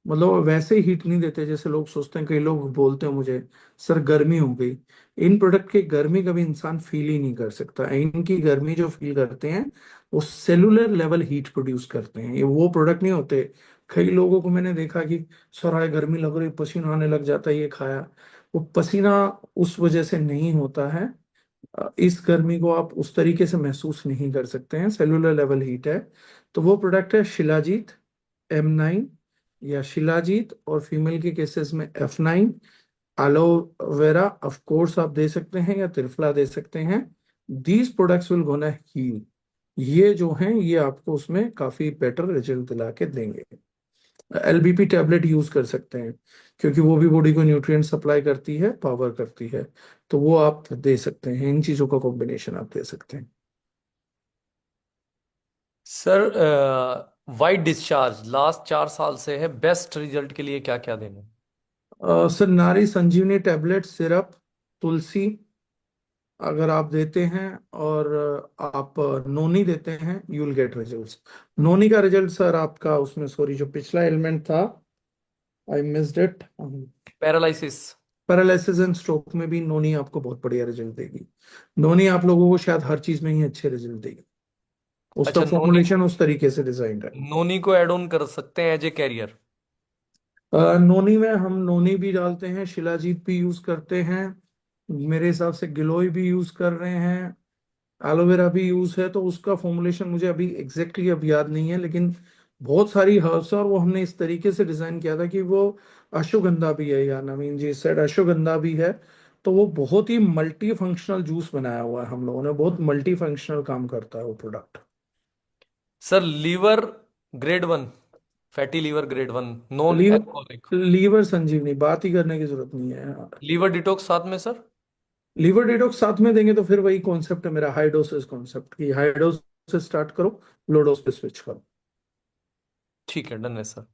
मतलब वैसे ही हीट नहीं देते जैसे लोग सोचते हैं। कई लोग बोलते हैं मुझे, सर गर्मी हो गई। इन प्रोडक्ट की गर्मी कभी इंसान फील ही नहीं कर सकता। इनकी गर्मी जो फील करते हैं वो सेलुलर लेवल हीट प्रोड्यूस करते हैं। ये वो प्रोडक्ट नहीं होते। कई लोगों को मैंने देखा कि सर आए गर्मी लग रही, पसीना आने लग जाता है, ये खाया। वो पसीना उस वजह से नहीं होता है। इस गर्मी को आप उस तरीके से महसूस नहीं कर सकते हैं, सेलुलर लेवल हीट है। तो वो प्रोडक्ट है शिलाजीत M9, या शिलाजीत, और फीमेल के केसेस में F9। एलोवेरा ऑफ कोर्स आप दे सकते हैं, या त्रिफला दे सकते हैं। These products will gonna heal. ये जो हैं ये आपको उसमें काफी बेटर रिजल्ट दिला के देंगे। LBP टैबलेट यूज कर सकते हैं, क्योंकि वो भी बॉडी को न्यूट्रिएंट सप्लाई करती है, पावर करती है। तो वो आप दे सकते हैं, इन चीजों का कॉम्बिनेशन आप दे सकते हैं। सर वाइट डिस्चार्ज लास्ट 4 साल से है, बेस्ट रिजल्ट के लिए क्या क्या देना? सर नारी संजीवनी टैबलेट, सिरप, तुलसी अगर आप देते हैं, और आप नोनी देते हैं, यू विल गेट रिजल्ट्स। नोनी का रिजल्ट सर आपका उसमें, सॉरी, जो पिछला एलिमेंट था, I missed it. Paralysis. Paralysis and stroke में भी नोनी आपको बहुत बढ़िया रिजल्ट देगी। नोनी आप लोगों को शायद हर चीज में ही अच्छे रिजल्ट देगी। उसका अच्छा, नोनी, फॉर्मुलेशन उस तरीके से डिजाइन है। नोनी को ऐड ऑन कर सकते हैं एज ए कैरियर? नोनी में हम नोनी भी डालते हैं, शिलाजीत भी यूज करते हैं, मेरे हिसाब से गिलोय भी यूज कर रहे हैं, एलोवेरा भी यूज है। तो उसका फॉर्मुलेशन मुझे अभी एग्जैक्टली अब याद नहीं है, लेकिन बहुत सारी हर्ब्स है, और वो हमने इस तरीके से डिजाइन किया था कि वो अश्वगंधा भी है, या नवीन जी सेड अश्वगंधा भी है। तो वो बहुत ही मल्टी फंक्शनल जूस बनाया हुआ है हम लोगों ने, बहुत मल्टी फंक्शनल काम करता है वो product. Sir liver grade 1, fatty liver grade 1, non alcoholic. Liver Sanjivani, बात ही करने की जरूरत नहीं है। लीवर डिटॉक्स साथ में सर? लीवर डिटॉक्स साथ में देंगे तो फिर वही कॉन्सेप्ट है मेरा, हाई डोसेस कॉन्सेप्ट, की हाई डोज से स्टार्ट करो, लो डोज पे स्विच करो। ठीक है, डन है सर।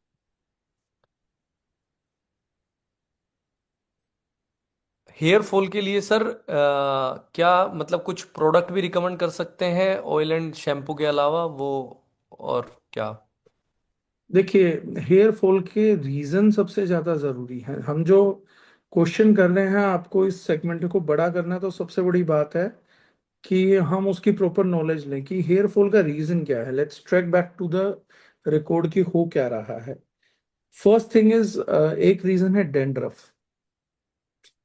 हेयर फॉल के लिए सर क्या मतलब कुछ प्रोडक्ट भी रिकमेंड कर सकते हैं ऑयल एंड शैम्पू के अलावा वो, और क्या? देखिए, हेयर फॉल के रीजन सबसे ज्यादा जरूरी है। हम जो क्वेश्चन कर रहे हैं आपको इस सेगमेंट को बड़ा करना है, तो सबसे बड़ी बात है कि हम उसकी प्रॉपर नॉलेज लें कि हेयर फॉल का रीजन क्या है। Let's track back to the record की हो क्या रहा है। फर्स्ट थिंग इज, एक रीजन है डेंड्रफ।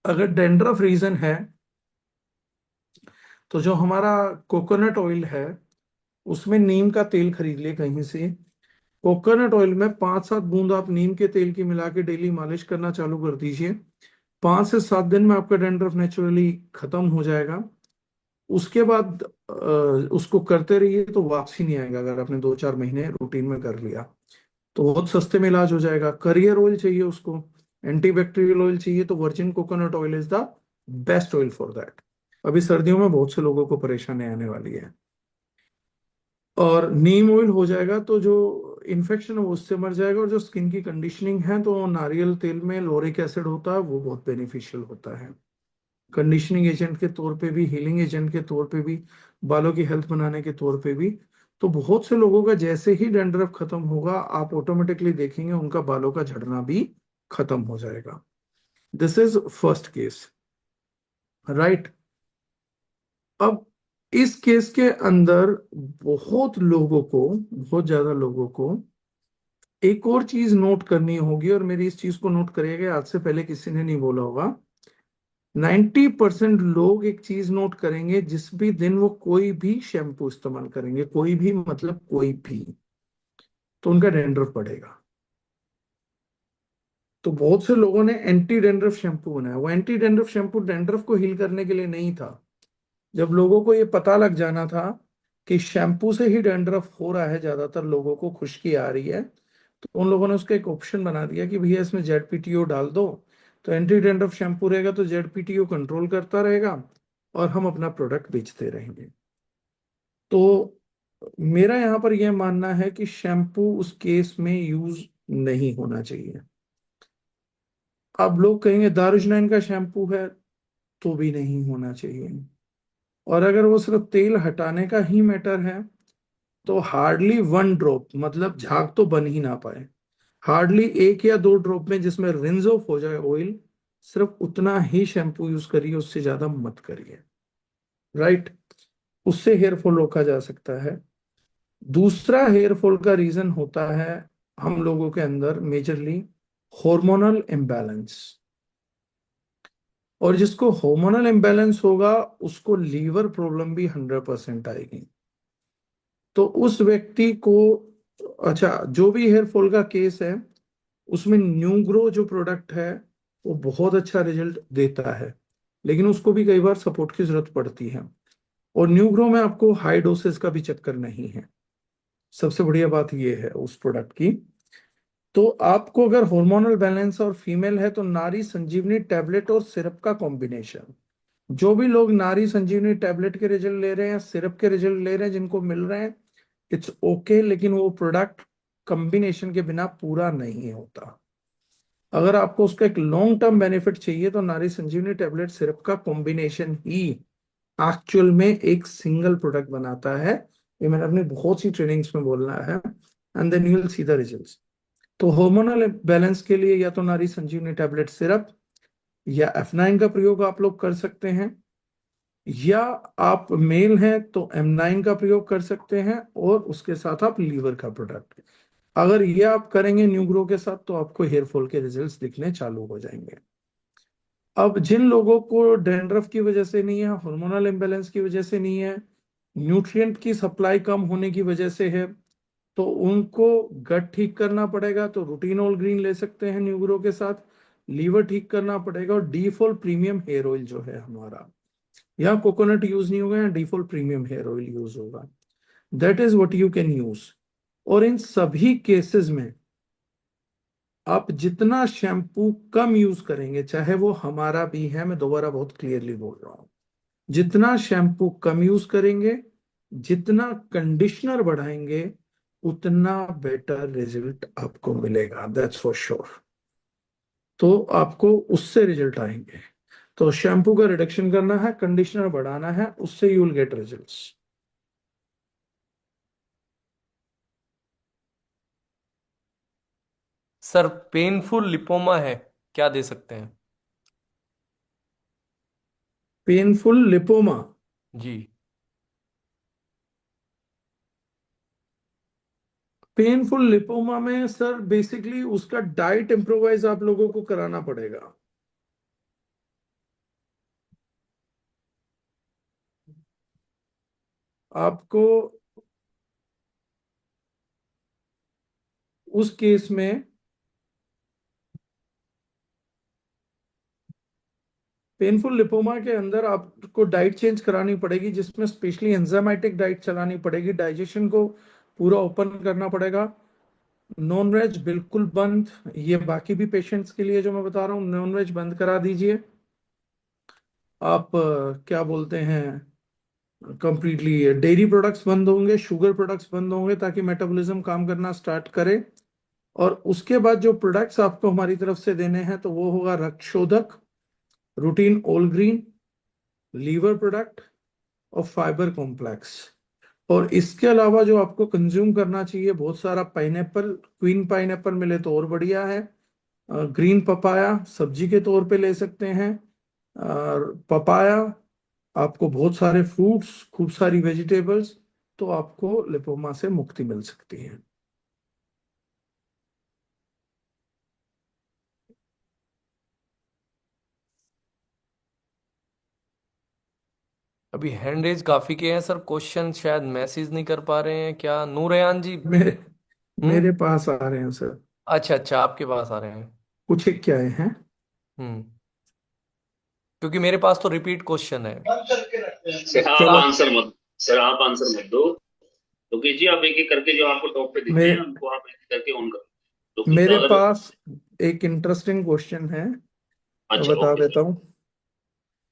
अगर डेंड्रफ रीजन है, तो जो हमारा कोकोनट ऑयल है उसमें नीम का तेल खरीद लिए कहीं से। कोकोनट ऑयल में 5-7 बूंद आप नीम के तेल की मिला के डेली मालिश करना चालू कर दीजिए। 5 से 7 दिन में आपका डैंड्रफ नेचुरली खत्म हो जाएगा। उसके बाद उसको करते रहिए तो वापसी नहीं आएगा, अगर आपने 2-4 महीने रूटीन में कर लिया तो बहुत सस्ते में इलाज हो जाएगा। करियर ऑयल चाहिए उसको, एंटीबैक्टीरियल ऑयल चाहिए, तो virgin coconut oil is the best oil for that. अभी सर्दियों में बहुत से लोगों को परेशानी आने वाली है। और नीम ऑयल हो जाएगा तो जो इन्फेक्शन है वो उससे मर जाएगा। और जो स्किन की कंडीशनिंग है, तो नारियल तेल में लोरिक एसिड होता है, वो बहुत बेनिफिशियल होता है कंडीशनिंग एजेंट के तौर पे भी, हीलिंग एजेंट के तौर पे भी, बालों की हेल्थ बनाने के तौर पे भी। तो बहुत से लोगों का जैसे ही डैंड्रफ खत्म होगा, आप ऑटोमेटिकली देखेंगे उनका बालों का झड़ना भी खत्म हो जाएगा। This is first case, right. अब इस केस के अंदर बहुत ज्यादा लोगों को एक और चीज नोट करनी होगी, और मेरी इस चीज को नोट करिएगा, आज से पहले किसी ने नहीं बोला होगा। 90% लोग एक चीज नोट करेंगे, जिस भी दिन वो कोई भी शैम्पू इस्तेमाल करेंगे, कोई भी मतलब, कोई भी, तो उनका डैंड्रफ बढ़ेगा। 90% लोग एक चीज नोट करेंगे, जिस भी दिन वो कोई भी शैम्पू इस्तेमाल करेंगे, कोई भी मतलब, कोई भी, तो उनका डैंड्रफ बढ़ेगा। तो बहुत से लोगों ने एंटी डैंड्रफ शैम्पू बनाया। वो एंटी डैंड्रफ शैम्पू डैंड्रफ को हील करने के लिए नहीं था। जब लोगों को ये पता लग जाना था कि शैम्पू से ही डैंड्रफ हो रहा है, ज्यादातर लोगों को खुश्की आ रही है, तो उन लोगों ने उसका एक ऑप्शन बना दिया कि भैया इसमें जेड डाल दो, तो एंटी डैंड्रफ शैम्पू रहेगा तो जेड कंट्रोल करता रहेगा और हम अपना प्रोडक्ट बेचते रहेंगे। तो मेरा यहाँ पर यह मानना है कि शैम्पू उस केस में यूज नहीं होना चाहिए। अब लोग कहेंगे दारुजनैन का शैम्पू है, तो भी नहीं होना चाहिए। और अगर वो सिर्फ तेल हटाने का ही मैटर है तो हार्डली 1 ड्रॉप, मतलब झाग तो बन ही ना पाए, हार्डली 1 या 2 ड्रॉप में जिसमें रिंज ऑफ हो जाए ऑयल, सिर्फ उतना ही शैम्पू यूज करिए, उससे ज्यादा मत करिए। राइट? उससे हेयर फॉल रोका जा सकता है। दूसरा हेयर फॉल का रीजन होता है हम लोगों के अंदर मेजरली हार्मोनल इम्बैलेंस। और जिसको हार्मोनल इम्बैलेंस होगा उसको लीवर प्रॉब्लम भी 100% आएगी। तो उस व्यक्ति को, अच्छा, जो भी हेयर फॉल का केस है उसमें न्यूग्रो जो प्रोडक्ट है वो बहुत अच्छा रिजल्ट देता है, लेकिन उसको भी कई बार सपोर्ट की जरूरत पड़ती है। और न्यूग्रो में आपको हाई डोसेस का भी चक्कर नहीं है। सबसे बढ़िया बात ये है उस प्रोडक्ट की। तो आपको अगर हार्मोनल बैलेंस और फीमेल है तो नारी संजीवनी टैबलेट और सिरप का कॉम्बिनेशन। जो भी लोग नारी संजीवनी टैबलेट के रिजल्ट ले रहे हैं या सिरप के रिजल्ट ले रहे हैं जिनको मिल रहे हैं, इट्स ओके, लेकिन वो प्रोडक्ट कॉम्बिनेशन के बिना पूरा नहीं होता। अगर आपको उसका एक लॉन्ग टर्म बेनिफिट चाहिए तो नारी संजीवनी टैबलेट सिरप का कॉम्बिनेशन ही एक्चुअल में एक सिंगल प्रोडक्ट बनाता है। ये मैंने अपनी बहुत सी ट्रेनिंग्स में बोलना है, and then you will see the results. तो हार्मोनल बैलेंस के लिए या तो नारी संजीवनी टैबलेट सिरप या F9 का प्रयोग आप लोग कर सकते हैं, या आप मेल हैं तो M9 का प्रयोग कर सकते हैं, और उसके साथ आप लीवर का प्रोडक्ट। अगर ये आप करेंगे न्यूग्रो के साथ तो आपको हेयर फॉल के रिजल्ट्स दिखने चालू हो जाएंगे। अब जिन लोगों को डैंड्रफ की वजह से नहीं है, हार्मोनल इम्बैलेंस की वजह से नहीं है, न्यूट्रिएंट की सप्लाई कम होने की वजह से है, तो उनको गट ठीक करना पड़ेगा, तो रूटीनोल ग्रीन ले सकते हैं न्यूग्रो के साथ। लीवर ठीक करना पड़ेगा, और डीफॉल प्रीमियम हेयर ऑयल जो है हमारा, यहाँ कोकोनट यूज नहीं होगा, यहाँ डीफॉल प्रीमियम हेयर ऑयल यूज होगा। That is what you can use. और इन सभी केसेस में आप जितना शैम्पू कम यूज करेंगे, चाहे वो हमारा भी है, मैं दोबारा बहुत क्लियरली बोल रहा हूं, जितना शैम्पू कम यूज करेंगे, जितना कंडीशनर बढ़ाएंगे, उतना बेटर रिजल्ट आपको मिलेगा, दैट्स फॉर श्योर। तो आपको उससे रिजल्ट आएंगे। तो शैम्पू का रिडक्शन करना है, कंडीशनर बढ़ाना है, उससे you will get results. Sir painful lipoma है, क्या दे सकते हैं? पेनफुल लिपोमा, जी। पेनफुल लिपोमा में सर बेसिकली उसका डाइट इम्प्रोवाइज आप लोगों को कराना पड़ेगा। आपको उस केस में पेनफुल लिपोमा के अंदर आपको डाइट चेंज करानी पड़ेगी, जिसमें स्पेशली एंजाइमेटिक डाइट चलानी पड़ेगी, डाइजेशन को पूरा ओपन करना पड़ेगा। नॉन वेज बिल्कुल बंद, ये बाकी भी पेशेंट्स के लिए जो मैं बता रहा हूँ, नॉन वेज बंद करा दीजिए। आप क्या बोलते हैं, कंप्लीटली डेयरी प्रोडक्ट्स बंद होंगे, शुगर प्रोडक्ट्स बंद होंगे, ताकि मेटाबॉलिज्म काम करना स्टार्ट करे। और उसके बाद जो प्रोडक्ट्स आपको हमारी तरफ से देने हैं तो वो होगा रक्त शोधक, routine all green, liver product और फाइबर कॉम्प्लेक्स। और इसके अलावा जो आपको कंज्यूम करना चाहिए, बहुत सारा पाइनएप्पल, क्वीन पाइनएप्पल मिले तो और बढ़िया है। ग्रीन पपाया सब्जी के तौर पे ले सकते हैं। पपाया, आपको बहुत सारे फ्रूट्स, खूब सारी वेजिटेबल्स, तो आपको लिपोमा से मुक्ति मिल सकती है। अभी हैंड रेज काफी के हैं सर, क्वेश्चन शायद मैसेज नहीं कर पा रहे हैं क्या, नूरयान जी? मेरे हम्म। मेरे पास आ रहे हैं सर। अच्छा अच्छा, आपके पास आ रहे हैं। कुछ एक क्या है हम्म क्योंकि मेरे पास तो रिपीट क्वेश्चन है। सर आप चलो आंसर मत सर आप आंसर मत दो। तो कीजिए आप एक एक करके जो आपको टॉप पे दिखते हैं मेरे उनको आप एक एक करके ऑन करो। तो कितना मेरे अगर पास एक इंटरेस्टिंग क्वेश्चन है, मैं अच्छा बता ओके देता सर। हूँ।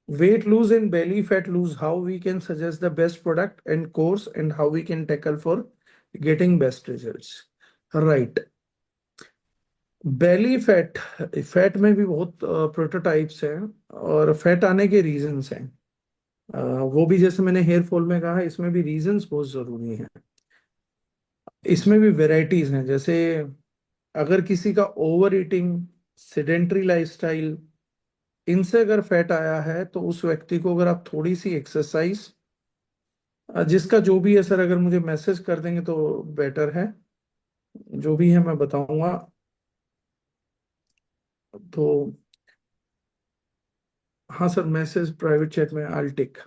Weight lose and belly fat lose, how we can suggest the best product and course and how we can tackle for getting best results. Right. Belly fat, fat में भी बहुत prototypes हैं और fat आने के reasons हैं। वो भी जैसे मैंने हेयर फॉल में कहा, इसमें भी रीजंस बहुत जरूरी हैं। इसमें भी वेराइटीज हैं, जैसे अगर किसी का ओवर ईटिंग, सेडेंट्री लाइफस्टाइल, इनसे अगर फैट आया है तो उस व्यक्ति को अगर आप थोड़ी सी एक्सरसाइज, जिसका जो भी है सर, अगर मुझे मैसेज कर देंगे तो बेटर है। जो भी है मैं बताऊंगा। तो हाँ सर, मैसेज प्राइवेट चैट में आई टेक।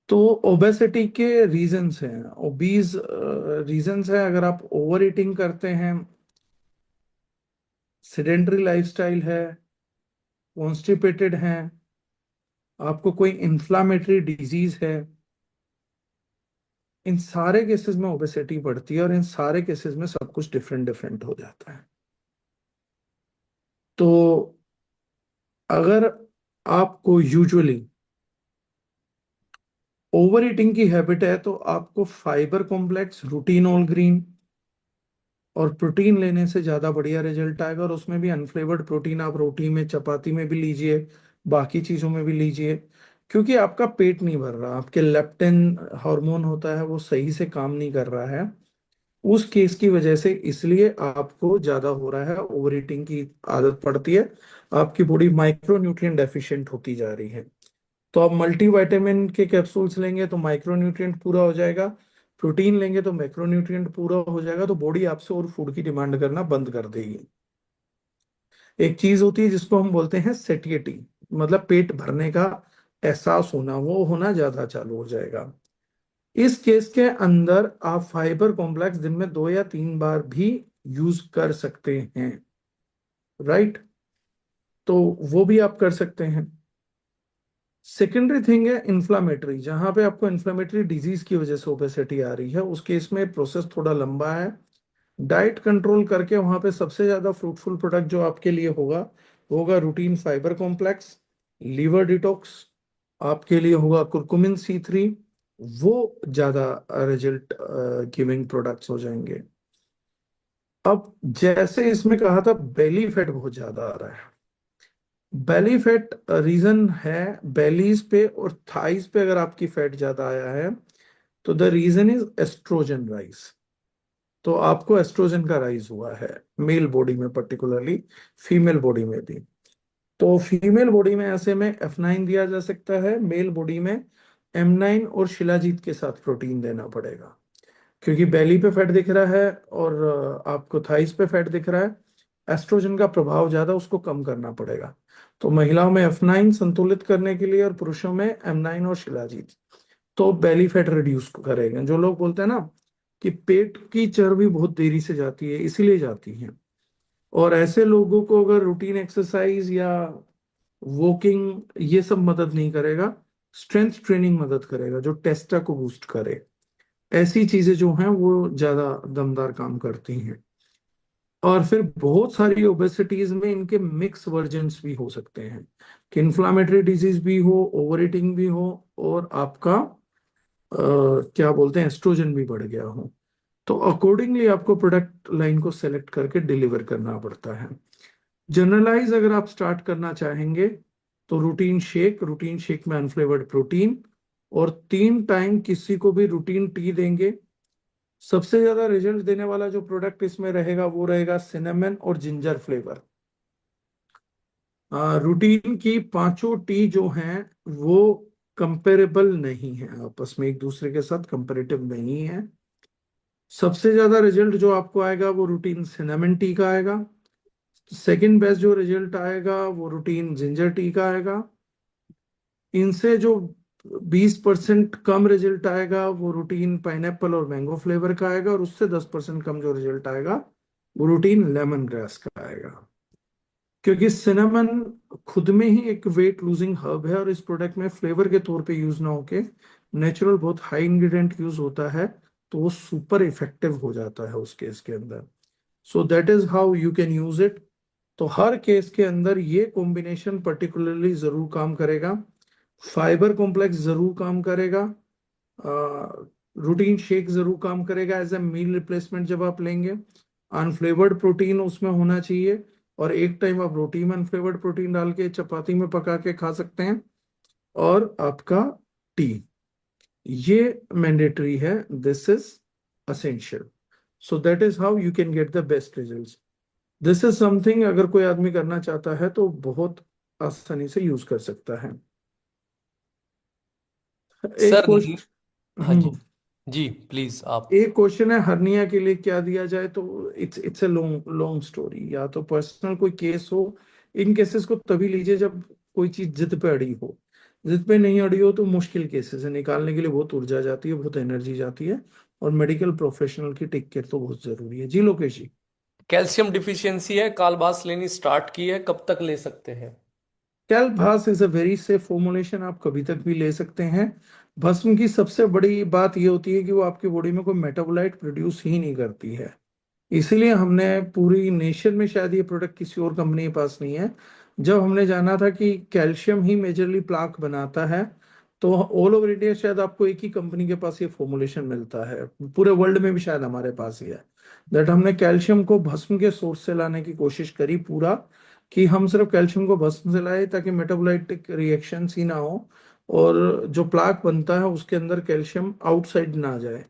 तो ओबेसिटी के रीजंस हैं, ओबीज रीजंस है, अगर आप ओवर ईटिंग करते हैं, सेडेंटरी लाइफस्टाइल है, कॉन्स्टिपेटेड हैं, आपको कोई इन्फ्लामेटरी डिजीज है, इन सारे केसेस में ओबेसिटी बढ़ती है और इन सारे केसेस में सब कुछ डिफरेंट डिफरेंट हो जाता है। तो अगर आपको यूजुअली ओवर ईटिंग की हैबिट है तो आपको fibre complex, routine all green और प्रोटीन लेने से ज्यादा बढ़िया रिजल्ट आएगा। और उसमें भी अनफ्लेवर्ड प्रोटीन आप रोटी में, चपाती में भी लीजिए, बाकी चीजों में भी लीजिए, क्योंकि आपका पेट नहीं भर रहा, आपके लेप्टिन हार्मोन होता है वो सही से काम नहीं कर रहा है उस केस की वजह से, इसलिए आपको ज्यादा हो रहा है, ओवर ईटिंग की आदत पड़ती है, आपकी बॉडी माइक्रो न्यूट्रिएंट डेफिशिएंट होती जा रही है। तो आप मल्टीविटामिन के कैप्सूल्स लेंगे तो माइक्रोन्यूट्रिएंट पूरा हो जाएगा, प्रोटीन लेंगे तो मैक्रोन्यूट्रिएंट पूरा हो जाएगा, तो बॉडी आपसे और फूड की डिमांड करना बंद कर देगी। एक चीज होती है जिसको हम बोलते हैं सेटिएटी, मतलब पेट भरने का एहसास होना, वो होना ज्यादा चालू हो जाएगा। इस केस के अंदर आप फाइबर कॉम्प्लेक्स दिन में 2 या 3 बार भी यूज कर सकते हैं। राइट। तो वो भी आप कर सकते हैं। सेकेंडरी थिंग है इन्फ्लामेटरी, जहां पे आपको इन्फ्लामेटरी डिजीज की वजह से ओबेसिटी आ रही है, उस केस में प्रोसेस थोड़ा लंबा है। डाइट कंट्रोल करके वहां पे सबसे ज्यादा फ्रूटफुल प्रोडक्ट जो आपके लिए होगा वो होगा routine fibre complex, liver detox, आपके लिए होगा कुरकुमिन C3। वो ज्यादा रिजल्ट गिविंग प्रोडक्ट्स हो जाएंगे। अब जैसे इसमें कहा था बेली फैट बहुत ज्यादा आ रहा है, बेली फैट रीजन है, बेलीज पे और थाइस पे अगर आपकी फैट ज्यादा आया है तो the reason is oestrogen rise. तो आपको एस्ट्रोजन का राइज हुआ है मेल बॉडी में, पर्टिकुलरली फीमेल बॉडी में भी। तो फीमेल बॉडी में ऐसे में F9 दिया जा सकता है, मेल बॉडी में M9 और शिलाजीत के साथ प्रोटीन देना पड़ेगा, क्योंकि बेली पे फैट दिख रहा है और आपको थाइस पे फैट दिख रहा है, एस्ट्रोजन का प्रभाव ज्यादा, उसको कम करना पड़ेगा। तो महिलाओं में F9 संतुलित करने के लिए और पुरुषों में M9 और शिलाजीत, तो बेली फैट रिड्यूस करेगा। जो लोग बोलते हैं ना कि पेट की चर्बी बहुत देरी से जाती है, इसीलिए जाती है, और ऐसे लोगों को अगर रूटीन एक्सरसाइज या वॉकिंग ये सब मदद नहीं करेगा, स्ट्रेंथ ट्रेनिंग मदद करेगा जो टेस्टा को बूस्ट करे, ऐसी चीजें जो हैं वो ज्यादा दमदार काम करती हैं। और फिर बहुत सारी ओबेसिटीज में इनके मिक्स वर्जन्स भी हो सकते हैं, कि इन्फ्लामेटरी डिजीज भी हो, ओवर ईटिंग भी हो, और आपका क्या बोलते हैं, एस्ट्रोजन भी बढ़ गया हो। तो अकॉर्डिंगली आपको प्रोडक्ट लाइन को सेलेक्ट करके डिलीवर करना पड़ता है। जनरलाइज अगर आप स्टार्ट करना चाहेंगे तो रूटीन शेक में अनफ्लेवर्ड प्रोटीन, और 3 टाइम किसी को भी रूटीन टी देंगे। सबसे ज्यादा रिजल्ट देने वाला जो प्रोडक्ट इसमें रहेगा वो रहेगा सिनेमन और जिंजर फ्लेवर। रूटीन की पांचों टी जो हैं वो कंपेरेबल नहीं है, आपस में एक दूसरे के साथ कंपेरेटिव नहीं है। सबसे ज्यादा रिजल्ट जो आपको आएगा वो रूटीन सिनेमन टी का आएगा। सेकंड बेस्ट जो रिजल्ट आएगा वो रूटीन जिंजर टी का आएगा। इनसे जो 20% कम रिजल्ट आएगा वो रूटीन पाइनएप्पल और मैंगो फ्लेवर का आएगा, और उससे 10% कम जो रिजल्ट आएगा वो रूटीन लेमन ग्रास का आएगा। क्योंकि सिनेमन खुद में ही एक वेट लूजिंग हर्ब है और इस प्रोडक्ट में फ्लेवर के तौर पे यूज ना होके नेचुरल बहुत हाई इंग्रेडिएंट यूज होता है, तो वो सुपर इफेक्टिव हो जाता है उस केस के अंदर। सो that is how you can use it. तो हर केस के अंदर ये कॉम्बिनेशन पर्टिकुलरली जरूर काम करेगा। फाइबर कॉम्प्लेक्स जरूर काम करेगा, रूटीन शेक जरूर काम करेगा एज ए मील रिप्लेसमेंट जब आप लेंगे। अनफ्लेवर्ड प्रोटीन उसमें होना चाहिए, और एक टाइम आप रोटी में अनफ्लेवर्ड प्रोटीन डाल के चपाती में पका के खा सकते हैं। और आपका टी, ये मैंडेटरी है, this is essential. So that is how you can get the best results. This is something अगर कोई आदमी करना चाहता है तो बहुत आसानी से यूज कर सकता है। एक सर क्वेश्चन। हाँ जी, जी प्लीज आप। एक क्वेश्चन है हर्निया के लिए क्या दिया जाए, तो it's a long long story. या तो पर्सनल कोई केस हो, इन केसेस को तभी लीजिए जब कोई चीज जिद पे अड़ी हो। जिद पे नहीं अड़ी हो तो मुश्किल केसेस है, निकालने के लिए बहुत ऊर्जा जाती है, बहुत एनर्जी जाती है, और मेडिकल प्रोफेशनल की टेक केयर तो बहुत जरूरी है। जी लोकेश जी। कैल्शियम डिफिशियंसी है, कालबास लेनी स्टार्ट की है, कब तक ले सकते हैं? कैलभास is a very safe formulation, आप कभी तक भी ले सकते हैं। भस्म की सबसे बड़ी बात ये होती है कि वो आपकी बॉडी में कोई मेटाबोलाइट प्रोड्यूस ही नहीं करती है। इसीलिए हमने पूरी नेशन में, शायद ये प्रोडक्ट किसी और कंपनी के पास नहीं है, जब हमने जाना था कि कैल्शियम ही मेजरली प्लाक बनाता है, तो ऑल ओवर इंडिया शायद आपको एक ही कंपनी के पास ये फॉर्मुलेशन मिलता है, पूरे वर्ल्ड में भी शायद हमारे पास ही है। दैट हमने कैल्शियम को भस्म के सोर्स से लाने की कोशिश करी पूरा, कि हम सिर्फ कैल्शियम को भस्म से लाए ताकि मेटाबोलाइटिक रिएक्शंस ही ना हो, और जो प्लाक बनता है उसके अंदर कैल्शियम आउटसाइड ना जाए।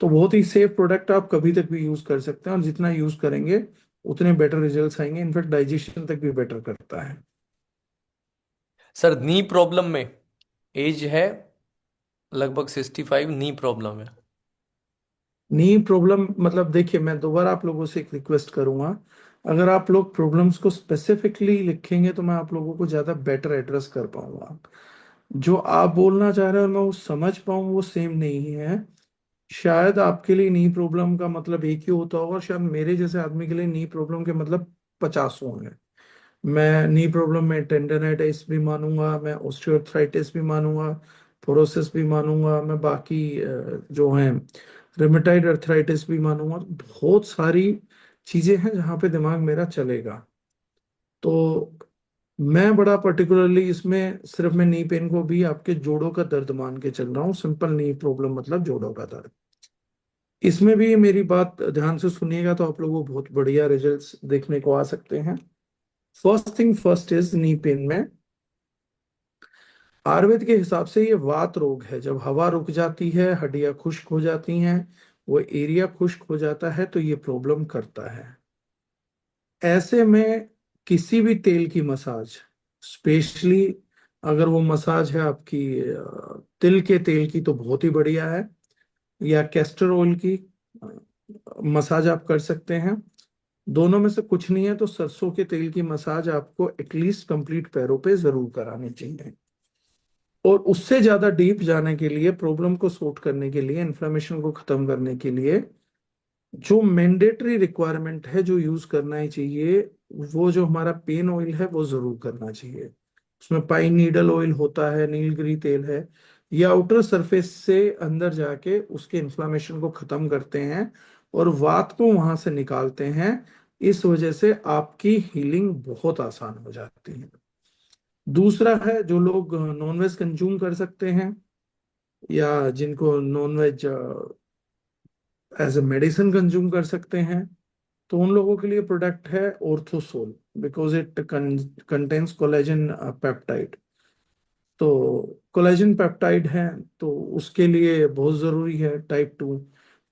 तो बहुत ही सेफ प्रोडक्ट, आप कभी तक भी यूज कर सकते हैं, और जितना यूज करेंगे उतने बेटर रिजल्ट्स आएंगे। इनफैक्ट डाइजेशन तक भी बेटर करता है। सर नी प्रॉब्लम में एज है लगभग 65, नी प्रॉब्लम है। नी प्रॉब्लम मतलब, देखिए मैं दोबारा आप लोगों से एक रिक्वेस्ट करूंगा, अगर आप लोग प्रॉब्लम्स को स्पेसिफिकली लिखेंगे तो मैं आप लोगों को ज्यादा बेटर एड्रेस कर पाऊंगा। जो आप बोलना चाह रहे हो और मैं वो समझ पाऊँ वो सेम नहीं है। शायद आपके लिए नी प्रॉब्लम का मतलब एक ही होता होगा, शायद मेरे जैसे आदमी के लिए नी प्रॉब्लम के मतलब 50 होंगे। मैं नी प्रॉब्लम में टेंडनाइटिस भी मानूंगा, मैं ऑस्टियोआर्थराइटिस भी मानूंगा, फोरोसिस भी मानूंगा, मैं बाकी जो हैं रिमेटाइड अर्थराइटिस भी मानूंगा। तो बहुत सारी चीजें हैं जहाँ पे दिमाग मेरा चलेगा। तो मैं बड़ा पर्टिकुलरली इसमें सिर्फ मैं नी पेन को भी आपके जोड़ों का दर्द मान के चल रहा हूँ। सिंपल नी प्रॉब्लम मतलब जोड़ों का दर्द। इसमें भी मेरी बात ध्यान से सुनिएगा तो आप लोगों को बहुत बढ़िया रिजल्ट्स देखने को आ सकते हैं। First thing first is knee pain में आयुर्वेद के हिसाब से ये वात रोग है। जब हवा रुक जाती है, हड्डियां खुश्क हो जाती हैं, वो एरिया खुश्क हो जाता है, तो ये प्रॉब्लम करता है। ऐसे में किसी भी तेल की मसाज, स्पेशली अगर वो मसाज है आपकी तिल के तेल की, तो बहुत ही बढ़िया है, या कैस्टर ऑयल की मसाज आप कर सकते हैं। दोनों में से कुछ नहीं है तो सरसों के तेल की मसाज आपको एटलीस्ट कंप्लीट पैरों पे जरूर करानी चाहिए। और उससे ज्यादा डीप जाने के लिए, प्रॉब्लम को सॉर्ट करने के लिए, इन्फ्लेमेशन को खत्म करने के लिए, जो मैंडेटरी रिक्वायरमेंट है, जो यूज करना ही चाहिए, वो जो हमारा पेन ऑयल है वो जरूर करना चाहिए। उसमें पाइन नीडल ऑयल होता है, नीलगिरी तेल है। ये आउटर सरफेस से अंदर जाके उसके इन्फ्लामेशन को खत्म करते हैं और वात को वहां से निकालते हैं। इस वजह से आपकी हीलिंग बहुत आसान हो जाती है। दूसरा है, जो लोग नॉनवेज कंज्यूम कर सकते हैं, या जिनको nonveg as a medicine consume कर सकते हैं, तो उन लोगों के लिए प्रोडक्ट है Orthosol, because it contains collagen peptide. तो कोलेजन पेप्टाइड है, तो उसके लिए बहुत जरूरी है टाइप 2।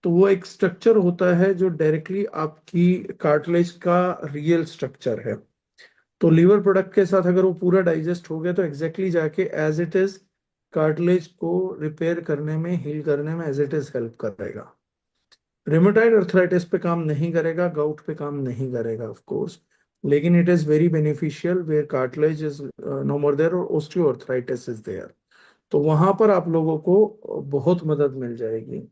तो वो एक स्ट्रक्चर होता है जो डायरेक्टली आपकी कार्टिलेज का रियल स्ट्रक्चर है। तो लीवर प्रोडक्ट के साथ अगर वो पूरा डाइजेस्ट हो गया तो एग्जैक्टली जाके एज इट इज कार्टिलेज को रिपेयर करने में, हील करने में एज इट इज हेल्प करेगा। रिमेटॉइड अर्थराइटिस पे काम नहीं करेगा, गाउट पे काम नहीं करेगा ऑफ कोर्स, लेकिन it is very beneficial where cartilage is no more there और ऑस्टियोआर्थराइटिस इज देयर। तो वहां पर आप लोगों को बहुत मदद मिल जाएगी,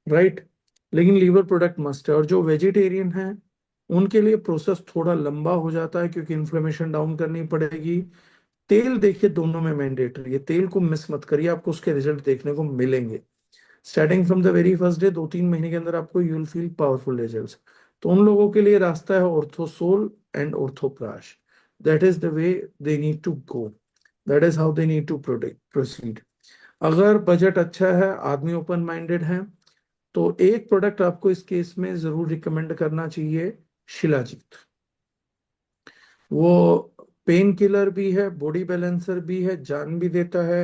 राइट। लेकिन लीवर प्रोडक्ट मस्ट है। और जो वेजिटेरियन है उनके लिए प्रोसेस थोड़ा लंबा हो जाता है क्योंकि इन्फ्लेमेशन डाउन करनी पड़ेगी। तेल देखिए दोनों में मैंडेटरी है, तेल को मिस मत करिए, आपको उसके रिजल्ट देखने को मिलेंगे। Starting from the very first day 2-3 महीने के अंदर आपको you will feel powerful results. तो उन लोगों के लिए रास्ता है Orthosol and Orthoprash. That is the way they need to go, that is how they need to proceed. अगर बजट अच्छा है, आदमी ओपन माइंडेड है, तो एक प्रोडक्ट आपको इस केस में जरूर रिकमेंड करना चाहिए, शिलाजीत। वो पेन किलर भी है, बॉडी बैलेंसर भी है, जान भी देता है,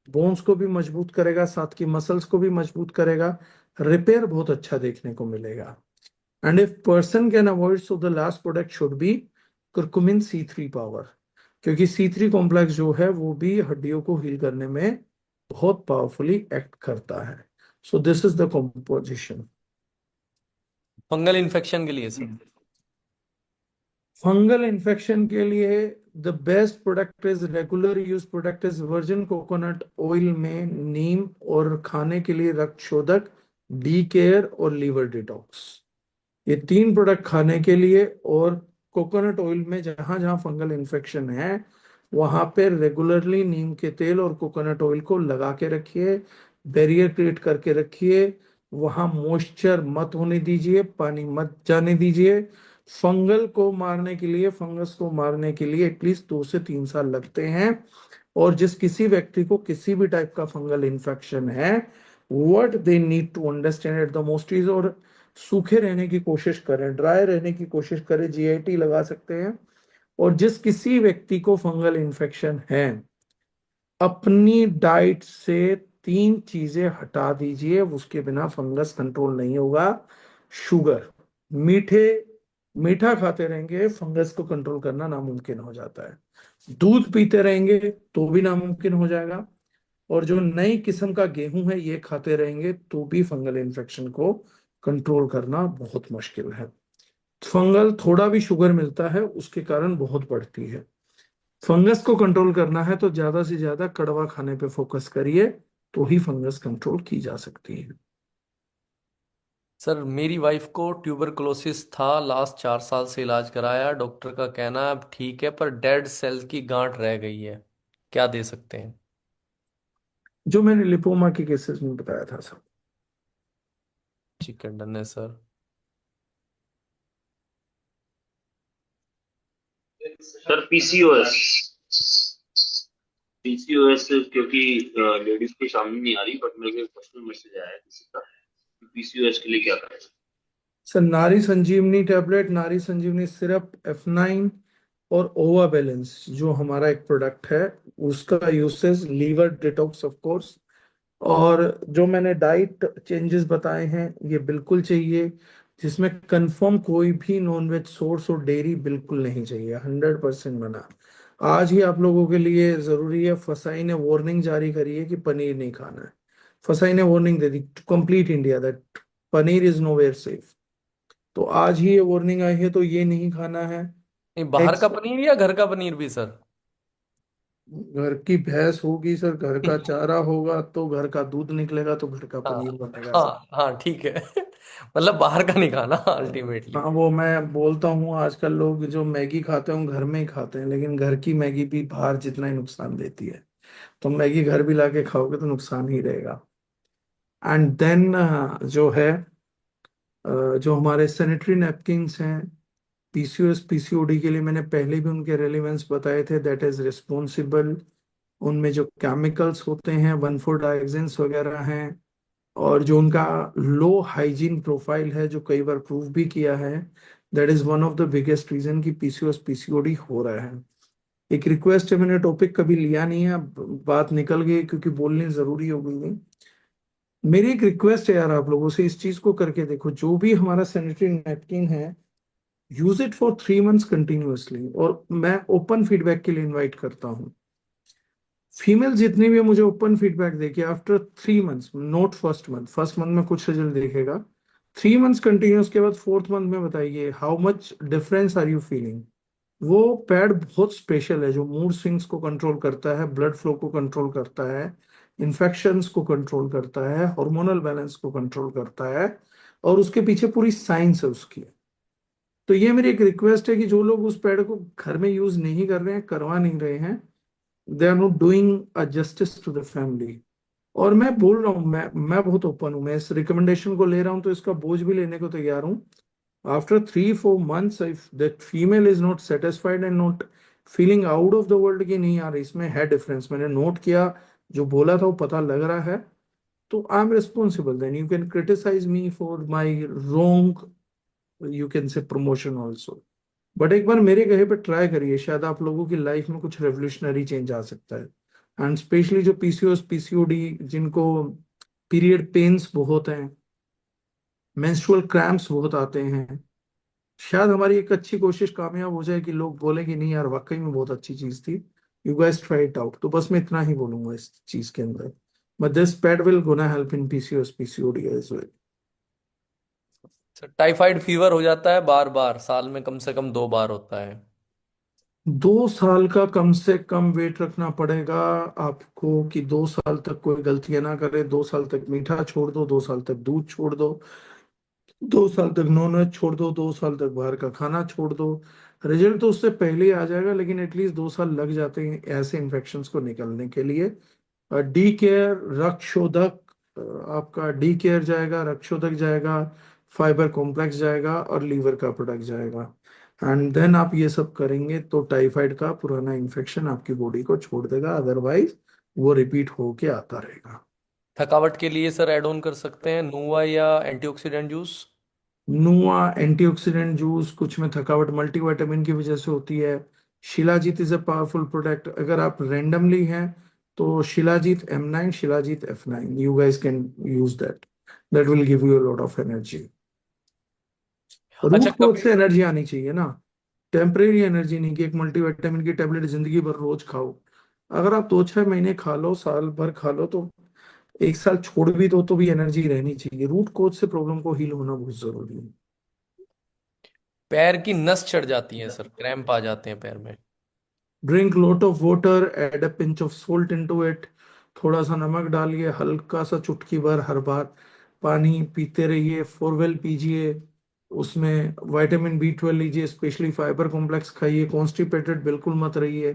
बोन्स को भी मजबूत करेगा, साथ की मसल्स को भी मजबूत करेगा, रिपेयर बहुत अच्छा देखने को मिलेगा। And if person can avoid, so the last product should be curcumin C3 power, क्योंकि C3 कॉम्प्लेक्स जो है वो भी हड्डियों को हील करने में बहुत पावरफुली एक्ट करता है। So this is the composition. Fungal infection के लिए सर? फंगल इन्फेक्शन के लिए the best product is, regular use product is virgin coconut oil में नीम, और खाने के लिए रक्त शोधक, डी केयर और लीवर डिटॉक्स। ये 3 प्रोडक्ट खाने के लिए। और कोकोनट ऑयल में जहां जहां फंगल इन्फेक्शन है वहां पे रेगुलरली नीम के तेल और कोकोनट ऑयल को लगा के रखिए, बैरियर क्रिएट करके रखिए, वहां मॉइस्चर मत होने दीजिए, पानी मत जाने दीजिए। फंगल को मारने के लिए, फंगस को मारने के लिए एटलीस्ट 2 से 3 साल लगते हैं। और जिस किसी व्यक्ति को किसी भी टाइप का फंगल इन्फेक्शन है, what they need to understand at the most is, और सूखे रहने की कोशिश करें, ड्राई रहने की कोशिश करें, GIT लगा सकते हैं। और जिस किसी व्यक्ति को फंगल इन्फेक्शन है, अपनी डाइट से 3 चीजें हटा दीजिए, उसके बिना फंगस कंट्रोल नहीं होगा। शुगर, मीठे, मीठा खाते रहेंगे, फंगस को कंट्रोल करना नामुमकिन हो जाता है। दूध पीते रहेंगे तो भी नामुमकिन हो जाएगा। और जो नई किस्म का गेहूं है ये खाते रहेंगे तो भी फंगल इन्फेक्शन को कंट्रोल करना बहुत मुश्किल है। फंगल थोड़ा भी शुगर मिलता है उसके कारण बहुत बढ़ती है। फंगस को कंट्रोल करना है तो ज्यादा से ज्यादा कड़वा खाने पे फोकस करिए, तो ही फंगस कंट्रोल की जा सकती है। सर मेरी वाइफ को ट्यूबरकुलोसिस था, लास्ट 4 साल से इलाज कराया, डॉक्टर का कहना है अब ठीक है पर डेड सेल की गांठ रह गई है, क्या दे सकते हैं? जो मैंने लिपोमा के केसेस में बताया था सब। ठीक है, डन है सर। सर पीसीओएस, पीसीओएस क्योंकि लेडीज के सामने नहीं आ रही, बट मेरे को एक पर्सनल मैसेज आया है किसी का, पीसीओएस के लिए क्या करें? सर नारी संजीवनी टैबलेट, नारी संजीवनी सिरप, F9 और ओवा बैलेंस जो हमारा एक प्रोडक्ट है, उसका usage, liver detox of course. और जो मैंने डाइट चेंजेस बताए हैं ये बिल्कुल चाहिए, जिसमें कंफर्म कोई भी नॉनवेज सोर्स और डेयरी बिल्कुल नहीं चाहिए, 100% मना। आज ही आप लोगों के लिए जरूरी है, फसाई ने वार्निंग जारी करी है कि पनीर नहीं खाना है। फसाई ने warning they the complete India that paneer is nowhere safe. तो आज ही ये वार्निंग आई है, तो ये नहीं खाना है। नहीं, बाहर का एग्स, पनीर या घर का पनीर भी सर? घर की भैंस होगी सर, घर का चारा होगा तो घर का दूध निकलेगा तो घर का हाँ पनीर बनेगा सर। हाँ हाँ, ठीक है। मतलब बाहर का नहीं खाना अल्टीमेटली। हाँ वो मैं बोलता हूँ, आजकल लोग जो मैगी खाते हैं वो घर में ही खाते हैं, लेकिन घर की मैगी भी बाहर जितना ही नुकसान देती है। तो मैगी घर भी लाके खाओगे तो नुकसान ही रहेगा। एंड देन जो है, जो हमारे सैनिटरी नैपकिन्स हैं PCOS PCOD के लिए, मैंने पहले भी उनके रेलेवेंस बताए थे, दैट इज रिस्पॉन्सिबल। उनमें जो केमिकल्स होते हैं 1,4 डायजेंस वगैरह हैं, और जो उनका लो हाइजीन प्रोफाइल है जो कई बार प्रूव भी किया है, that is one of the biggest reason कि PCOS PCOD हो रहा है। एक रिक्वेस्ट है, मैंने टॉपिक कभी लिया नहीं है, अब बात निकल गई क्योंकि बोलनी जरूरी हो गई है। मेरी एक रिक्वेस्ट है यार आप लोगों से, इस चीज को करके देखो, जो भी हमारा सैनिटरी नैपकिन है use it for 3 months continuously. और मैं ओपन फीडबैक के लिए इनवाइट करता हूँ फीमेल जितनी भी है, मुझे ओपन फीडबैक देखिए after 3 months, node first month, first month में कुछ रिजल्ट देखेगा, 3 मंथ्स कंटिन्यूस के बाद 4th मंथ में बताइए how much difference are you feeling. वो पैड बहुत स्पेशल है, जो मूड स्विंग्स को कंट्रोल करता है, ब्लड फ्लो को कंट्रोल करता है, इन्फेक्शंस को कंट्रोल करता है, हार्मोनल बैलेंस को कंट्रोल करता है, और उसके पीछे पूरी साइंस है उसकी। तो ये मेरी एक रिक्वेस्ट है कि जो लोग उस पैड को घर में यूज नहीं कर रहे हैं, करवा नहीं रहे हैं, they are not doing a justice to the family. और मैं बोल रहा हूँ, मैं बहुत ओपन हूँ, मैं इस रिकमेंडेशन को ले रहा हूँ तो इसका बोझ भी लेने को तैयार हूँ। After 3-4 months, if that female is not satisfied and not feeling out of the world कि नहीं यार इसमें है डिफरेंस, मैंने नोट किया, जो बोला था वो पता लग रहा है, तो I am responsible. Then you can criticise me for my wrong, you can say promotion also. But एक बार मेरे कहे पे ट्राई करिए, शायद आप लोगों की लाइफ में कुछ रेवोल्यूशनरी चेंज आ सकता है। एंड स्पेशली जो पीसीओएस पीसीओडी, जिनको पीरियड पेन्स बहुत हैं, मेंस्ट्रुअल क्रैम्प्स बहुत आते हैं, शायद हमारी एक अच्छी कोशिश कामयाब हो जाए कि लोग बोले कि नहीं यार वाकई में बहुत अच्छी चीज थी, you guys try it out. तो बस मैं इतना ही बोलूंगा इस चीज के अंदर, but this pad will gonna help in PCOS PCOD as well. Sir typhoid fever हो जाता है बार बार, साल में कम से कम 2 बार होता है। 2 साल का कम से कम वेट रखना पड़ेगा आपको कि 2 साल तक कोई गलतियां ना करे, 2 साल तक मीठा छोड़ दो, 2 साल तक दूध छोड़ दो, 2 साल तक नॉनवेज छोड़ दो, 2 साल तक बाहर का खाना छोड़ दो। रिजल्ट तो उससे पहले ही आ जाएगा, लेकिन एटलीस्ट 2 साल लग जाते हैं ऐसे इन्फेक्शंस को निकलने के लिए। डी केयर, रक्तशोधक, आपका डी केयर जाएगा, रक्तशोधक जाएगा, फाइबर कॉम्प्लेक्स जाएगा और लीवर का प्रोडक्ट जाएगा। एंड देन आप ये सब करेंगे तो टाइफाइड का पुराना इन्फेक्शन आपकी बॉडी को छोड़ देगा, अदरवाइज वो रिपीट होके आता रहेगा। थकावट के लिए सर ऐड ऑन कर सकते हैं नुआ या एंटीऑक्सीडेंट जूस। नुआ एंटीऑक्सीडेंट जूस, कुछ में थकावट मल्टीविटामिन की वजह से होती है। Shilajit is a powerful product, अगर आप रैंडमली हैं तो shilajit M9, shilajit F9, you guys can use that, that will give you a lot of energy. अच्छा रूट कोज कभी से एनर्जी आनी चाहिए ना, टेम्परेरी एनर्जी नहीं कि एक मल्टीविटामिन की टेबलेट जिंदगी भर रोज खाओ। अगर आप 2-6 महीने खा लो, साल भर खा लो, तो 1 साल छोड़ भी दो तो भी एनर्जी रहनी चाहिए। रूट कोज से प्रॉब्लम को हील होना बहुत जरूरी है। पैर की नस चढ़ जाती है सर, क्रैम्प आ जाते हैं पैर में। Drink lot of water, add a pinch of salt into it, थोड़ा सा नमक डालिए, हल्का सा चुटकी भर हर बार पानी पीते रहिए। फोरवेल पीजिए, उसमें विटामिन B12 लीजिए, स्पेशली फाइबर कॉम्प्लेक्स खाइए, कॉन्स्टिपेटेड बिल्कुल मत रहिए।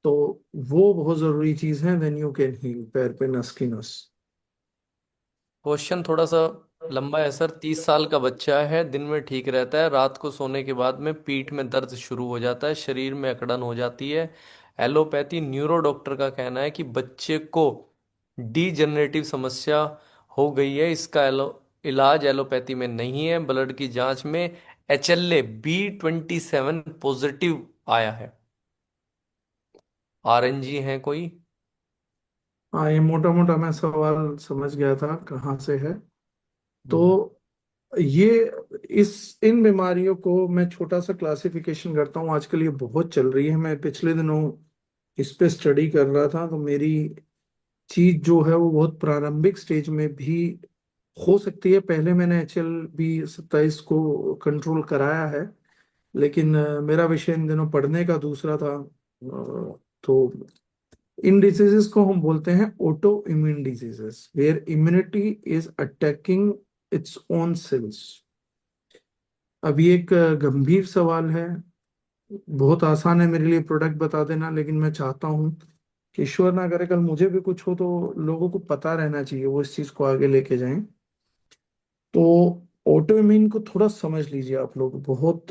तो वो बहुत जरूरी चीज है, देन यू कैन हील पैर पे नस की नस। क्वेश्चन थोड़ा सा लंबा है सर। 30 साल का बच्चा है, दिन में ठीक रहता है, रात को सोने के बाद में पीठ में दर्द शुरू हो जाता है, शरीर में अकड़न हो जाती है। एलोपैथी न्यूरो डॉक्टर का कहना है कि बच्चे को डीजनरेटिव समस्या हो गई है, इसका इलाज एलोपैथी में नहीं है। ब्लड की जांच में HLA-B27 पॉजिटिव आया है। RNG है कोई। हाँ, ये मोटा मोटा मैं सवाल समझ गया था कहाँ से है। तो हम्म। ये इस इन बीमारियों को मैं छोटा सा क्लासिफिकेशन करता हूँ, आजकल ये बहुत चल रही है। मैं पिछले दिनों इस पे स्टडी कर रहा था, तो मेरी चीज जो है वो बहुत प्रारंभिक स्टेज में भी हो सकती है। पहले मैंने HLB27 को कंट्रोल कराया है, लेकिन मेरा विषय इन दिनों पढ़ने का दूसरा था। तो इन डिजीजेस को हम बोलते हैं auto immune diseases, where immunity is attacking its own cells. अभी एक गंभीर सवाल है, बहुत आसान है मेरे लिए प्रोडक्ट बता देना, लेकिन मैं चाहता हूँ कि ईश्वर ना करे कल मुझे भी कुछ हो तो लोगों को पता रहना चाहिए, वो इस चीज को आगे लेके जाएं। तो ऑटो इम्यून को थोड़ा समझ लीजिए आप लोग, बहुत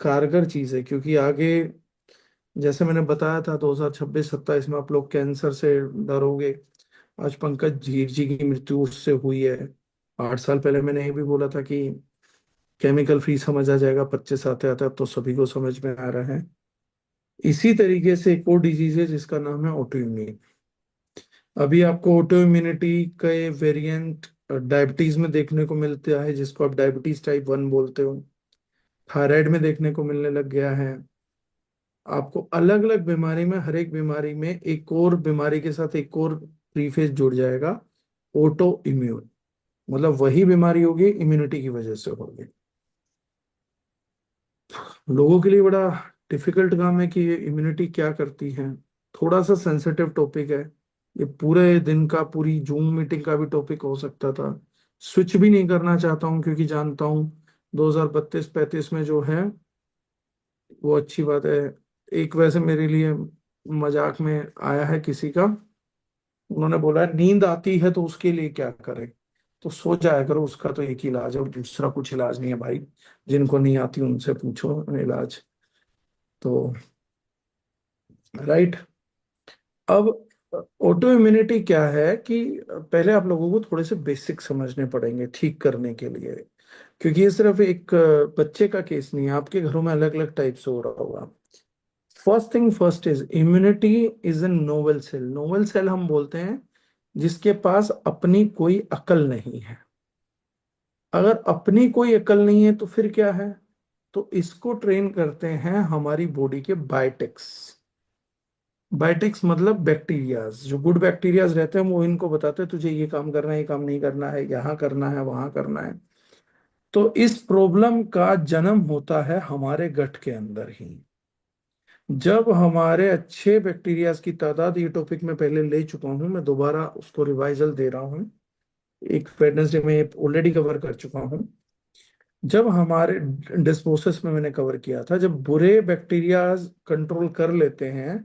कारगर चीज है, क्योंकि आगे जैसे मैंने बताया था 2026-27 में आप लोग कैंसर से डरोगे। आज पंकज धीर जी की मृत्यु उससे हुई है। 8 साल पहले मैंने ये भी बोला था कि केमिकल फ्री समझ आ जाएगा, 25 आते आते अब तो सभी को समझ में आ रहा है। इसी तरीके से एक और डिजीज है जिसका नाम है ऑटो इम्यून। अभी आपको ऑटो इम्यूनिटी का वेरिएंट डायबिटीज में देखने को मिलता है, जिसको आप डायबिटीज टाइप 1 बोलते हो। थायराइड में देखने को मिलने लग गया है। आपको अलग अलग बीमारी में, हर एक बीमारी में एक और बीमारी के साथ एक और प्रीफेस जुड़ जाएगा, ऑटो इम्यून। मतलब वही बीमारी होगी, इम्यूनिटी की वजह से होगी। लोगों के लिए बड़ा डिफिकल्ट काम है कि ये इम्यूनिटी क्या करती है। थोड़ा सा सेंसिटिव टॉपिक है, ये पूरे दिन का, पूरी जूम मीटिंग का भी टॉपिक हो सकता था। स्विच भी नहीं करना चाहता हूँ, क्योंकि जानता हूँ 2032-35 में जो है वो अच्छी बात है। एक वैसे मेरे लिए मजाक में आया है किसी का, उन्होंने बोला नींद आती है तो उसके लिए क्या करें, तो सो जाया करो, उसका तो एक ही इलाज है और दूसरा कुछ इलाज नहीं है भाई। जिनको नहीं आती उनसे पूछो इलाज। तो राइट। अब ऑटो इम्यूनिटी क्या है कि पहले आप लोगों को थोड़े से बेसिक समझने पड़ेंगे ठीक करने के लिए, क्योंकि ये सिर्फ एक बच्चे का केस नहीं है, आपके घरों में अलग अलग टाइप से हो रहा होगा। First thing first is immunity is a novel cell. Novel cell हम बोलते हैं जिसके पास अपनी कोई अकल नहीं है। अगर अपनी कोई अकल नहीं है तो फिर क्या है, तो इसको ट्रेन करते हैं हमारी बॉडी के बायोटिक्स। बायोटिक्स मतलब बैक्टीरियाज, जो गुड बैक्टीरियाज रहते हैं वो इनको बताते हैं तुझे ये काम करना है, ये काम नहीं करना है, यहाँ करना है, वहां करना है। तो इस प्रॉब्लम का जन्म होता है हमारे गट के अंदर ही। जब हमारे अच्छे बैक्टीरियाज की तादाद, ये टॉपिक में पहले ले चुका हूं, मैं दोबारा उसको रिवाइजल दे रहा हूं, एक वेडनेसडे में ऑलरेडी कवर कर चुका हूं। जब हमारे डिस्पोसिस में मैंने कवर किया था, जब बुरे बैक्टीरियाज कंट्रोल कर लेते हैं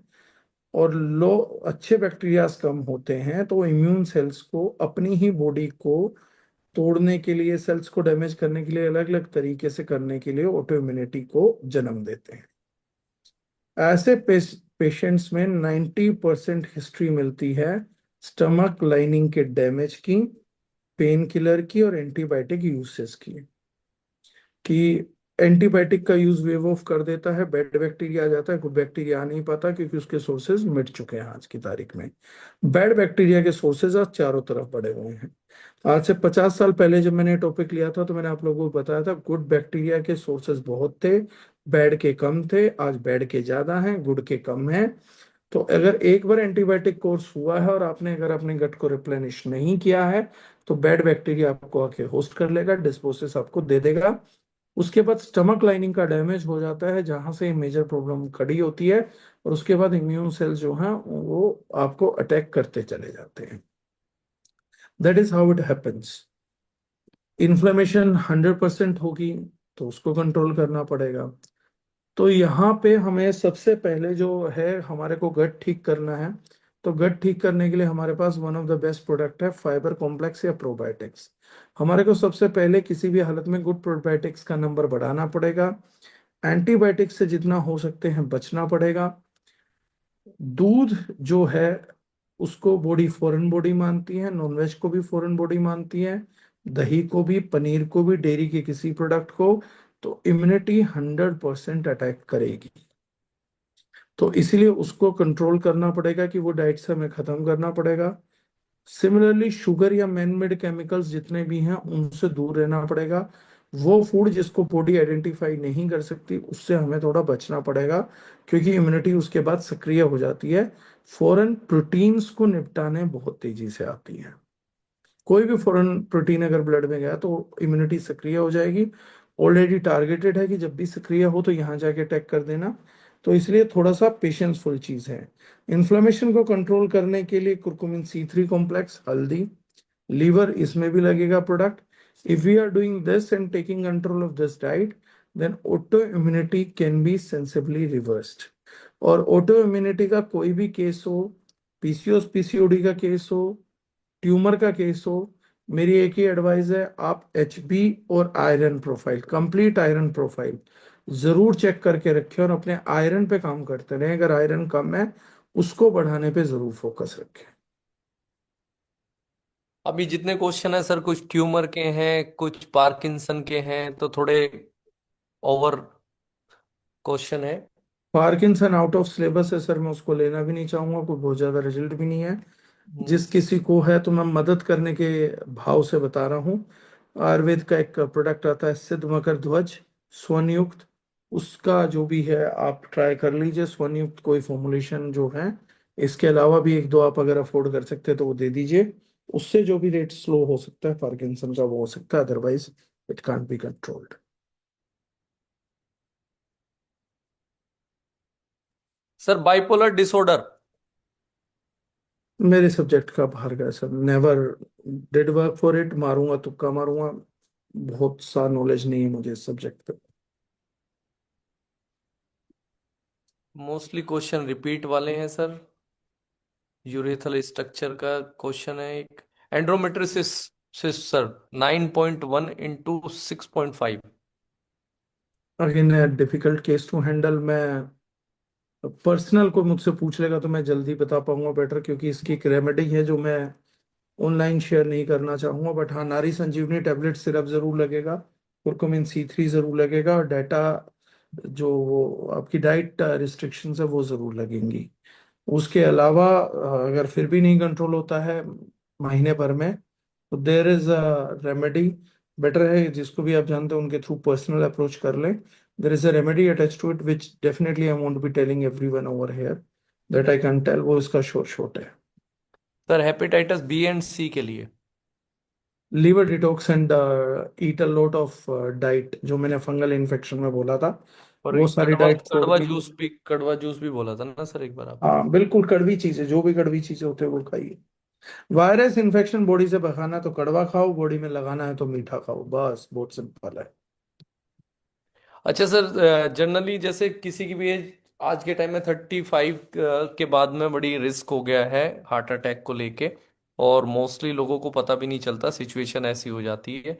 और लो अच्छे बैक्टीरियाज कम होते हैं, तो इम्यून सेल्स को अपनी ही बॉडी को तोड़ने के लिए, सेल्स को डैमेज करने के लिए, अलग अलग तरीके से करने के लिए ऑटो इम्यूनिटी को जन्म देते हैं। ऐसे पेशेंट्स में 90% हिस्ट्री मिलती है स्टमक लाइनिंग के डैमेज की, पेन किलर की और एंटीबायोटिक यूसेस की। कि एंटीबायोटिक का यूज वेव ऑफ कर देता है, बैड बैक्टीरिया आ जाता है, गुड बैक्टीरिया आ नहीं पाता क्योंकि उसके सोर्सेज मिट चुके हैं आज की तारीख में। बैड बैक्टीरिया के सोर्सेज आज चारों तरफ बढ़े हुए हैं। आज से 50 साल पहले जब मैंने टॉपिक लिया था तो मैंने आप लोगों को बताया था गुड बैक्टीरिया के सोर्सेज बहुत थे, बैड के कम थे। आज बैड के ज्यादा हैं, गुड के कम हैं। तो अगर एक बार एंटीबायोटिक कोर्स हुआ है और आपने अगर अपने गट को रिप्लेनिश नहीं किया है, तो बैड बैक्टीरिया आपको आके होस्ट कर लेगा, डिस्पोसिस आपको दे देगा। उसके बाद स्टमक लाइनिंग का डैमेज हो जाता है, जहां से मेजर प्रॉब्लम खड़ी होती है, और उसके बाद इम्यून सेल्स जो हैं वो आपको अटैक करते चले जाते हैं। That is how it happens. Inflammation 100% होगी तो उसको कंट्रोल करना पड़ेगा। तो यहाँ पे हमें सबसे पहले जो है, हमारे को गट ठीक करना है, तो गट ठीक करने के लिए हमारे पास one of the best product है फाइबर कॉम्प्लेक्स या प्रोबायोटिक्स। हमारे को सबसे पहले किसी भी हालत में गुड प्रोबायोटिक्स का नंबर बढ़ाना पड़ेगा। एंटीबायोटिक्स से जितना हो सकते हैं बचना पड़ेगा। दूध जो है उसको बॉडी फॉरेन बॉडी मानती है, नॉनवेज को भी फॉरेन बॉडी मानती है, दही को भी, पनीर को भी, डेयरी के किसी प्रोडक्ट को। तो इम्यूनिटी 100% अटैक करेगी। तो इसीलिए उसको कंट्रोल करना पड़ेगा कि वो डाइट से हमें खत्म करना पड़ेगा। सिमिलरली शुगर या मैन मेड केमिकल्स जितने भी हैं उनसे दूर रहना पड़ेगा। वो फूड जिसको बॉडी आइडेंटिफाई नहीं कर सकती उससे हमें थोड़ा बचना पड़ेगा, क्योंकि इम्यूनिटी उसके बाद सक्रिय हो जाती है। फॉरेन प्रोटीन्स को निपटाने बहुत तेजी से आती है। कोई भी फॉरेन प्रोटीन अगर ब्लड में गया तो इम्यूनिटी सक्रिय हो जाएगी। ऑलरेडी टारगेटेड है कि जब भी सक्रिय हो तो यहाँ जाके अटैक कर देना। तो इसलिए थोड़ा सा पेशेंसफुल चीज है। इन्फ्लेमेशन को कंट्रोल करने के लिए कुरकुमिन C3 कॉम्प्लेक्स, हल्दी, लीवर, इसमें भी लगेगा product. If we are doing this and taking control of this diet, then auto immunity can be sensibly reversed. और ऑटो इम्यूनिटी का कोई भी केस हो, पीसीओएस पीसीओडी का केस हो, ट्यूमर का केस हो, मेरी एक ही एडवाइस है, आप HB और iron profile, complete iron profile जरूर चेक करके रखें और अपने आयरन पे काम करते रहें। अगर आयरन कम है उसको बढ़ाने पे जरूर फोकस रखें। अभी जितने क्वेश्चन है सर, कुछ ट्यूमर के हैं, कुछ पार्किंसन के हैं, तो थोड़े ओवर क्वेश्चन है। पार्किंसन आउट ऑफ सिलेबस है सर, मैं उसको लेना भी नहीं चाहूंगा, कोई बहुत ज्यादा रिजल्ट भी नहीं है। जिस किसी को है तो मैं मदद करने के भाव से बता रहा हूँ। आयुर्वेद का एक प्रोडक्ट आता है सिद्ध मकर ध्वज स्वनियुक्त, उसका जो भी है आप ट्राई कर लीजिए, स्वनियुक्त कोई फॉर्मुलेशन जो है। इसके अलावा भी एक दो आप अगर अफोर्ड कर सकते हैं तो वो दे दीजिए। उससे जो भी रेट स्लो हो सकता है पार्किंसन का वो हो सकता है, otherwise it can't be controlled. Sir bipolar disorder. मेरे सब्जेक्ट का बाहर का sir, never did work for it, मारूंगा तुक्का मारूंगा, बहुत सा नॉलेज नहीं है मुझे इस सब्जेक्ट पे। मोस्टली क्वेश्चन रिपीट वाले हैं सर। यूरेथल स्ट्रक्चर का क्वेश्चन है एक। एंड्रोमेट्रिसिस sir 9.1 into 6.5। Again difficult case to handle. मैं पर्सनल को मुझसे पूछ लेगा तो मैं जल्दी बता पाऊंगा बेटर, क्योंकि इसकी एक रेमेडी है जो मैं ऑनलाइन शेयर नहीं करना चाहूंगा। बट हाँ, नारी संजीवनी टैबलेट सिरप जरूर लगेगा, कुरकुमिन C3 जरूर लगेगा, और डाटा जो वो आपकी डाइट रिस्ट्रिक्शंस है वो जरूर लगेंगी। उसके अलावा अगर फिर भी नहीं कंट्रोल होता है महीने भर में, तो देर इज अ रेमेडी। बेटर है जिसको भी आप जानते हो उनके थ्रू पर्सनल अप्रोच कर लें। There is a remedy attach to it which definitely I won't be telling everyone over here, that I can tell. वो इसका शॉर्ट शॉर्ट है। Sir hepatitis B and C के लिए। Liver detox and eat a lot of diet, जो मैंने fungal infection में बोला था, और वो एक सारी कड़वा डाइट छोड़ कड़वा के। जूस भी बोला था ना सर एक बार आपने। हाँ बिल्कुल, कड़वी चीजें, जो भी कड़वी चीजें होते हैं वो खाइए। वायरस इन्फेक्शन बॉडी से भगाना है तो कड़वा खाओ, बॉडी में लगाना है तो मीठा खाओ, बस बहुत सिंपल है। अच्छा सर, जनरली जैसे किसी की भी एज आज के टाइम में 35 के बाद में बड़ी रिस्क हो गया है हार्ट अटैक को लेके, और मोस्टली लोगों को पता भी नहीं चलता, सिचुएशन ऐसी हो जाती है।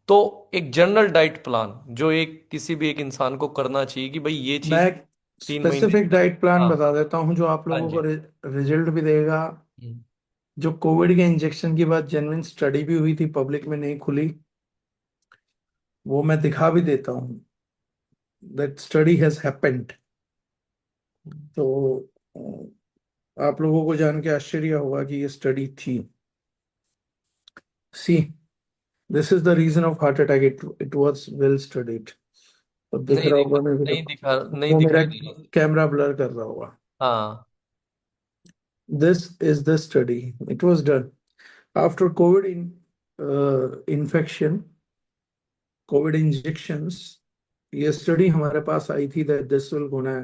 तो एक जनरल डाइट प्लान जो एक किसी भी एक इंसान को करना चाहिए कि भाई ये मैं चीज 3 महीने। स्पेसिफिक डाइट प्लान हाँ। बता देता हूँ जो आप हाँ लोगों को जी। रिजल्ट भी देगा। हम्म। जो कोविड के इंजेक्शन की बात जेन्युइन स्टडी भी हुई थी, पब्लिक में नहीं खुली, वो मैं दिखा भी देता हूँ। That study has happened. तो आप लोगों को जान के आश्चर्य होगा कि ये स्टडी थी। See, this is the reason of heart attack, it was well studied. अब दिख नहीं रहा होगा मेरे को, नहीं वो मेरा दिखाई दे रहा। कैमरा ब्लर कर रहा होगा। हाँ। This is the study. It was done after COVID infection, COVID injections. ये स्टडी हमारे पास आई थी that this will gonna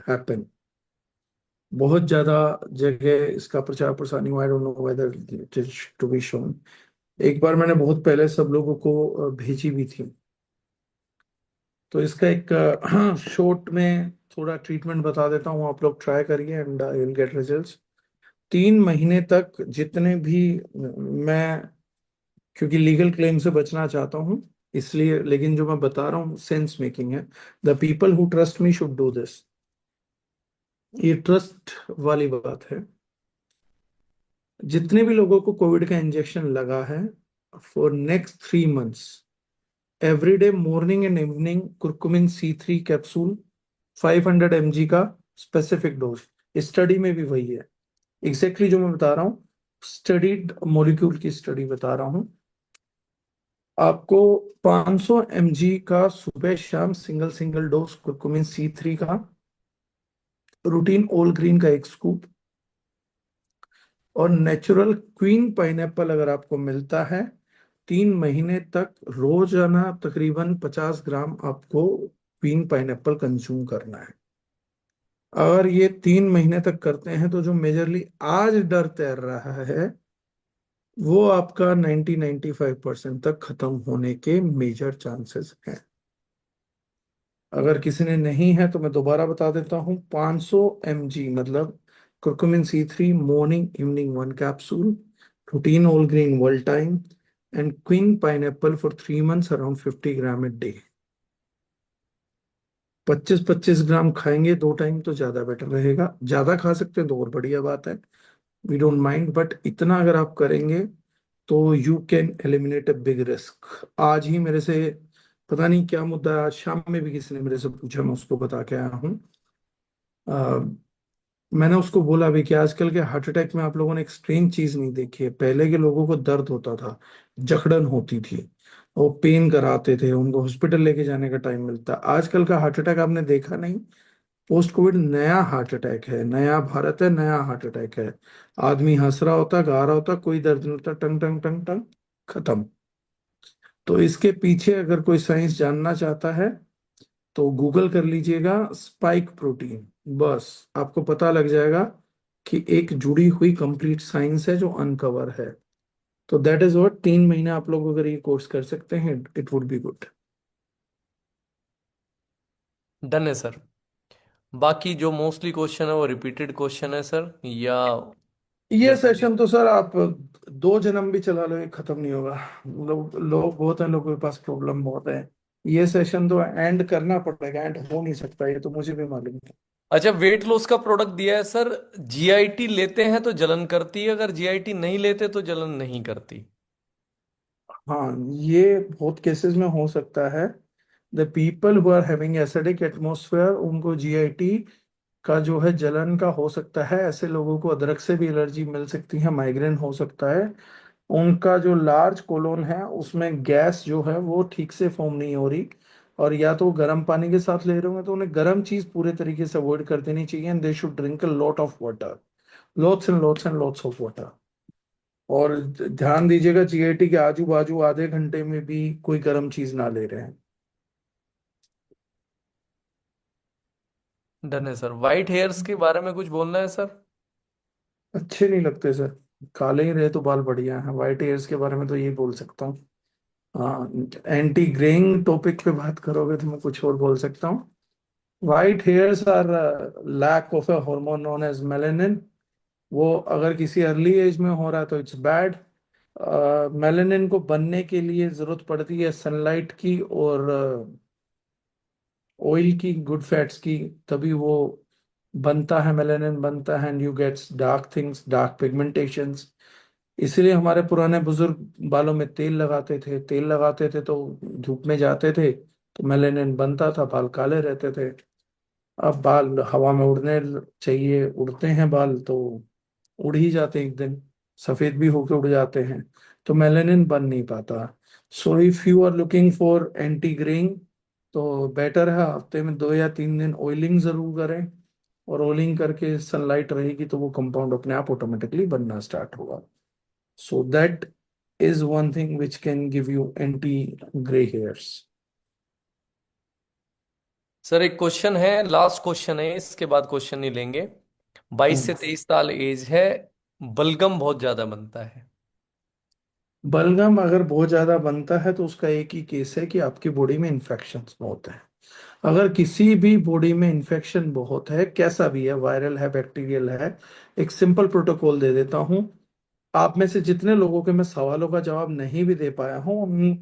happen. बहुत ज्यादा जगह इसका प्रचार प्रसार नहीं हुआ। I don't know whether it is to be shown. एक बार मैंने बहुत पहले सब लोगों को भेजी भी थी। तो इसका एक शॉर्ट में थोड़ा ट्रीटमेंट बता देता हूँ, आप लोग ट्राई करिए and you will get results. 3 महीने तक जितने भी, मैं क्योंकि लीगल क्लेम से बचना चाहता हूं इसलिए, लेकिन जो मैं बता रहा हूँ सेंस मेकिंग है। The people who trust me should do this. ये ट्रस्ट वाली बात है। जितने भी लोगों को कोविड का इंजेक्शन लगा है, for next 3 months every day morning and evening curcumin C3 capsule 500 mg का स्पेसिफिक डोज। स्टडी में भी वही है एग्जैक्टली जो मैं बता रहा हूँ। स्टडीड मॉलिक्यूल की स्टडी बता रहा हूँ आपको। 500 mg का सुबह शाम single single dose curcumin C3 का, रूटीन ऑल ग्रीन का एक स्कूप, और नेचुरल क्वीन पाइनएप्पल अगर आपको मिलता है, 3 महीने तक रोजाना तकरीबन 50 ग्राम आपको क्वीन पाइनएप्पल कंज्यूम करना है। अगर ये 3 महीने तक करते हैं तो जो मेजरली आज डर तैर रहा है वो आपका 90-95% तक खत्म होने के मेजर चांसेस हैं। अगर किसी ने नहीं है तो मैं दोबारा बता देता हूँ। 500 mg मतलब curcumin C3 morning evening 1 capsule, routine all green world time, and queen pineapple for 3 months around 50 gram a day. 25-25 ग्राम खाएंगे 2 टाइम तो ज्यादा बेटर रहेगा। ज्यादा खा सकते हैं तो और बढ़िया बात है, वी डोंट माइंड, बट इतना अगर आप करेंगे तो you can eliminate a big risk. आज ही मेरे से, पता नहीं क्या मुद्दा है, आज शाम में भी किसी ने मेरे से पूछा, मैं उसको बता के आया हूँ। मैंने उसको बोला भी कि आजकल के हार्ट अटैक में आप लोगों ने एक स्ट्रेंज चीज नहीं देखी है। पहले के लोगों को दर्द होता था, जकड़न होती थी, वो पेन कराते थे, उनको हॉस्पिटल लेके जाने का टाइम मिलता। आजकल का हार्ट अटैक आपने देखा नहीं। पोस्ट कोविड नया हार्ट अटैक है, नया भारत है, नया हार्ट अटैक है। आदमी हंस रहा होता, गा रहा होता, कोई दर्द नहीं होता, टंग टंग टंग टंग, खत्म। तो इसके पीछे अगर कोई साइंस जानना चाहता है तो गूगल कर लीजिएगा स्पाइक प्रोटीन, बस आपको पता लग जाएगा कि एक जुड़ी हुई कंप्लीट साइंस है जो अनकवर है। तो दैट इज व्हाट 3 महीने आप लोग अगर ये कोर्स कर सकते हैं, it would be good. Done है सर। बाकी जो मोस्टली क्वेश्चन है वो रिपीटेड क्वेश्चन है सर, या ये जनरली? सेशन तो सर आप 2 जन्म भी चला लो, ये खत्म नहीं होगा। लोग बहुत हैं, लोगों के पास प्रॉब्लम बहुत है। ये सेशन तो एंड करना पड़ेगा, एंड हो नहीं सकता, ये तो मुझे भी मालूम है। अच्छा, वेट लॉस का प्रोडक्ट दिया है सर। जीआईटी लेते हैं तो जलन करती है, अगर जीआईटी नहीं लेते तो जलन नहीं करती। हाँ, ये बहुत केसेस में हो सकता है। The people who are having acidic atmosphere, उनको जीआईटी का जो है जलन का हो सकता है। ऐसे लोगों को अदरक से भी एलर्जी मिल सकती है, माइग्रेन हो सकता है। उनका जो लार्ज कोलोन है उसमें गैस जो है वो ठीक से फॉर्म नहीं हो रही, और या तो गर्म पानी के साथ ले रहे होंगे, तो उन्हें गर्म चीज पूरे तरीके से अवॉइड कर देनी चाहिए। And they should drink a lot of water, lots and lots of water. और ध्यान दीजिएगा, जीआईटी के आजू बाजू आधे घंटे में भी कोई गर्म चीज ना ले रहे हैं। डन है सर। वाइट हेयर्स के बारे में कुछ बोलना है सर? अच्छे नहीं लगते सर, काले ही रहे तो बाल बढ़िया है। व्हाइट हेयर्स के बारे में तो यही बोल सकता हूँ। हाँ, एंटी ग्रेइंग टॉपिक पे बात करोगे तो मैं कुछ और बोल सकता हूँ। White hairs are lack of a hormone known as melanin. वो अगर किसी अर्ली एज में हो रहा है तो इट्स बैड। मेलेनिन को बनने के लिए जरूरत पड़ती है सनलाइट की और ऑयल की, गुड फैट्स की, तभी वो बनता है, मेलेनिन बनता है, and you gets dark things, dark pigmentations. इसलिए हमारे पुराने बुजुर्ग बालों में तेल लगाते थे तो धूप में जाते थे तो मेलेनिन बनता था, बाल काले रहते थे। अब बाल हवा में उड़ने चाहिए, उड़ते हैं बाल तो उड़ ही जाते हैं एक दिन, सफेद भी होके उड़ जाते हैं, तो मेलेनिन बन नहीं पाता। So if you are looking for anti greying, तो बेटर है हफ्ते में 2 या 3 दिन ऑयलिंग जरूर करें। और ऑयलिंग करके सनलाइट रहेगी तो वो कंपाउंड अपने आप ऑटोमेटिकली बनना स्टार्ट होगा। सो that is one thing which can give you anti grey hairs. Sir एक क्वेश्चन है, लास्ट क्वेश्चन है, इसके बाद क्वेश्चन नहीं लेंगे। 22 से 23 साल एज है, बलगम बहुत ज्यादा बनता है। बलगम अगर बहुत ज्यादा बनता है तो उसका एक ही केस है कि आपकी बॉडी में इन्फेक्शंस बहुत है। अगर किसी भी बॉडी में इन्फेक्शन बहुत है, कैसा भी है, वायरल है, बैक्टीरियल है, एक सिंपल प्रोटोकॉल दे देता हूं। आप में से जितने लोगों के मैं सवालों का जवाब नहीं भी दे पाया हूं,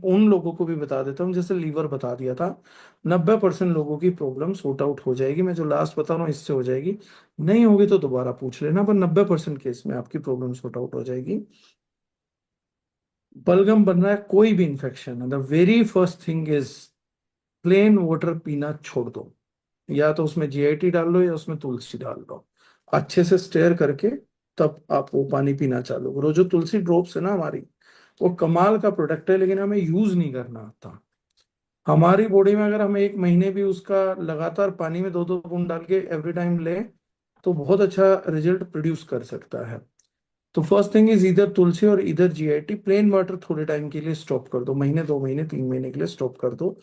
उन लोगों को भी बता देता हूं। जैसे लीवर बता दिया था, 90% लोगों की प्रॉब्लम सॉर्ट आउट हो जाएगी। मैं जो लास्ट बता रहा हूँ इससे हो जाएगी, नहीं होगी तो दोबारा पूछ लेना, पर 90% केस में आपकी प्रॉब्लम सॉर्ट आउट हो जाएगी। बलगम बन रहा है, कोई भी इंफेक्शन है, the very first thing is plain water पीना छोड़ दो। या तो उसमें जीआईटी डाल लो या उसमें तुलसी डाल लो, अच्छे से स्टेयर करके, तब आप वो पानी पीना चालू करो। जो तुलसी ड्रॉप्स है ना हमारी, वो कमाल का प्रोडक्ट है, लेकिन हमें यूज नहीं करना आता। हमारी बॉडी में अगर हम 1 महीने भी उसका लगातार पानी में 2-2 बूंद डाल के एवरी टाइम लें, तो बहुत अच्छा रिजल्ट प्रोड्यूस कर सकता है। तो फर्स्ट थिंग इज इधर तुलसी और इधर जीआईटी। प्लेन वाटर थोड़े टाइम के लिए स्टॉप कर दो, महीने 2 महीने 3 महीने के लिए स्टॉप कर दो,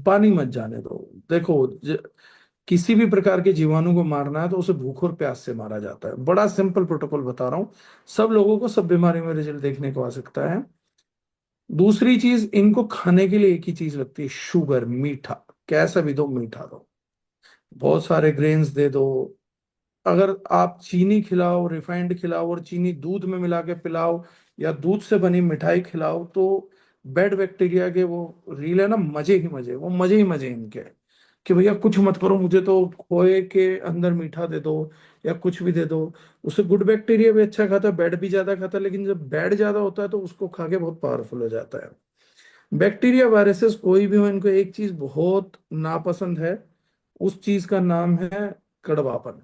पानी मत जाने दो। देखो, किसी भी प्रकार के जीवाणु को मारना है तो उसे भूख और प्यास से मारा जाता है। बड़ा सिंपल प्रोटोकॉल बता रहा हूँ, सब लोगों को सब बीमारी में रिजल्ट देखने को आ सकता है। दूसरी चीज, इनको खाने के लिए एक ही चीज लगती है, शुगर, मीठा। कैसा भी दो, मीठा दो, बहुत सारे ग्रेन्स दे दो। अगर आप चीनी खिलाओ, रिफाइंड खिलाओ और चीनी दूध में मिला के पिलाओ, या दूध से बनी मिठाई खिलाओ, तो बैड बैक्टीरिया के वो रील है ना, मजे ही मजे, वो मजे ही मजे इनके, कि भैया कुछ मत करो, मुझे तो खोए के अंदर मीठा दे दो या कुछ भी दे दो। उससे गुड बैक्टीरिया भी अच्छा खाता है, बैड भी ज्यादा खाता है, लेकिन जब बैड ज्यादा होता है तो उसको खा के बहुत पावरफुल हो जाता है। बैक्टीरिया, वायरसेस कोई भी हो, इनको एक चीज बहुत नापसंद है, उस चीज का नाम है कड़वापन।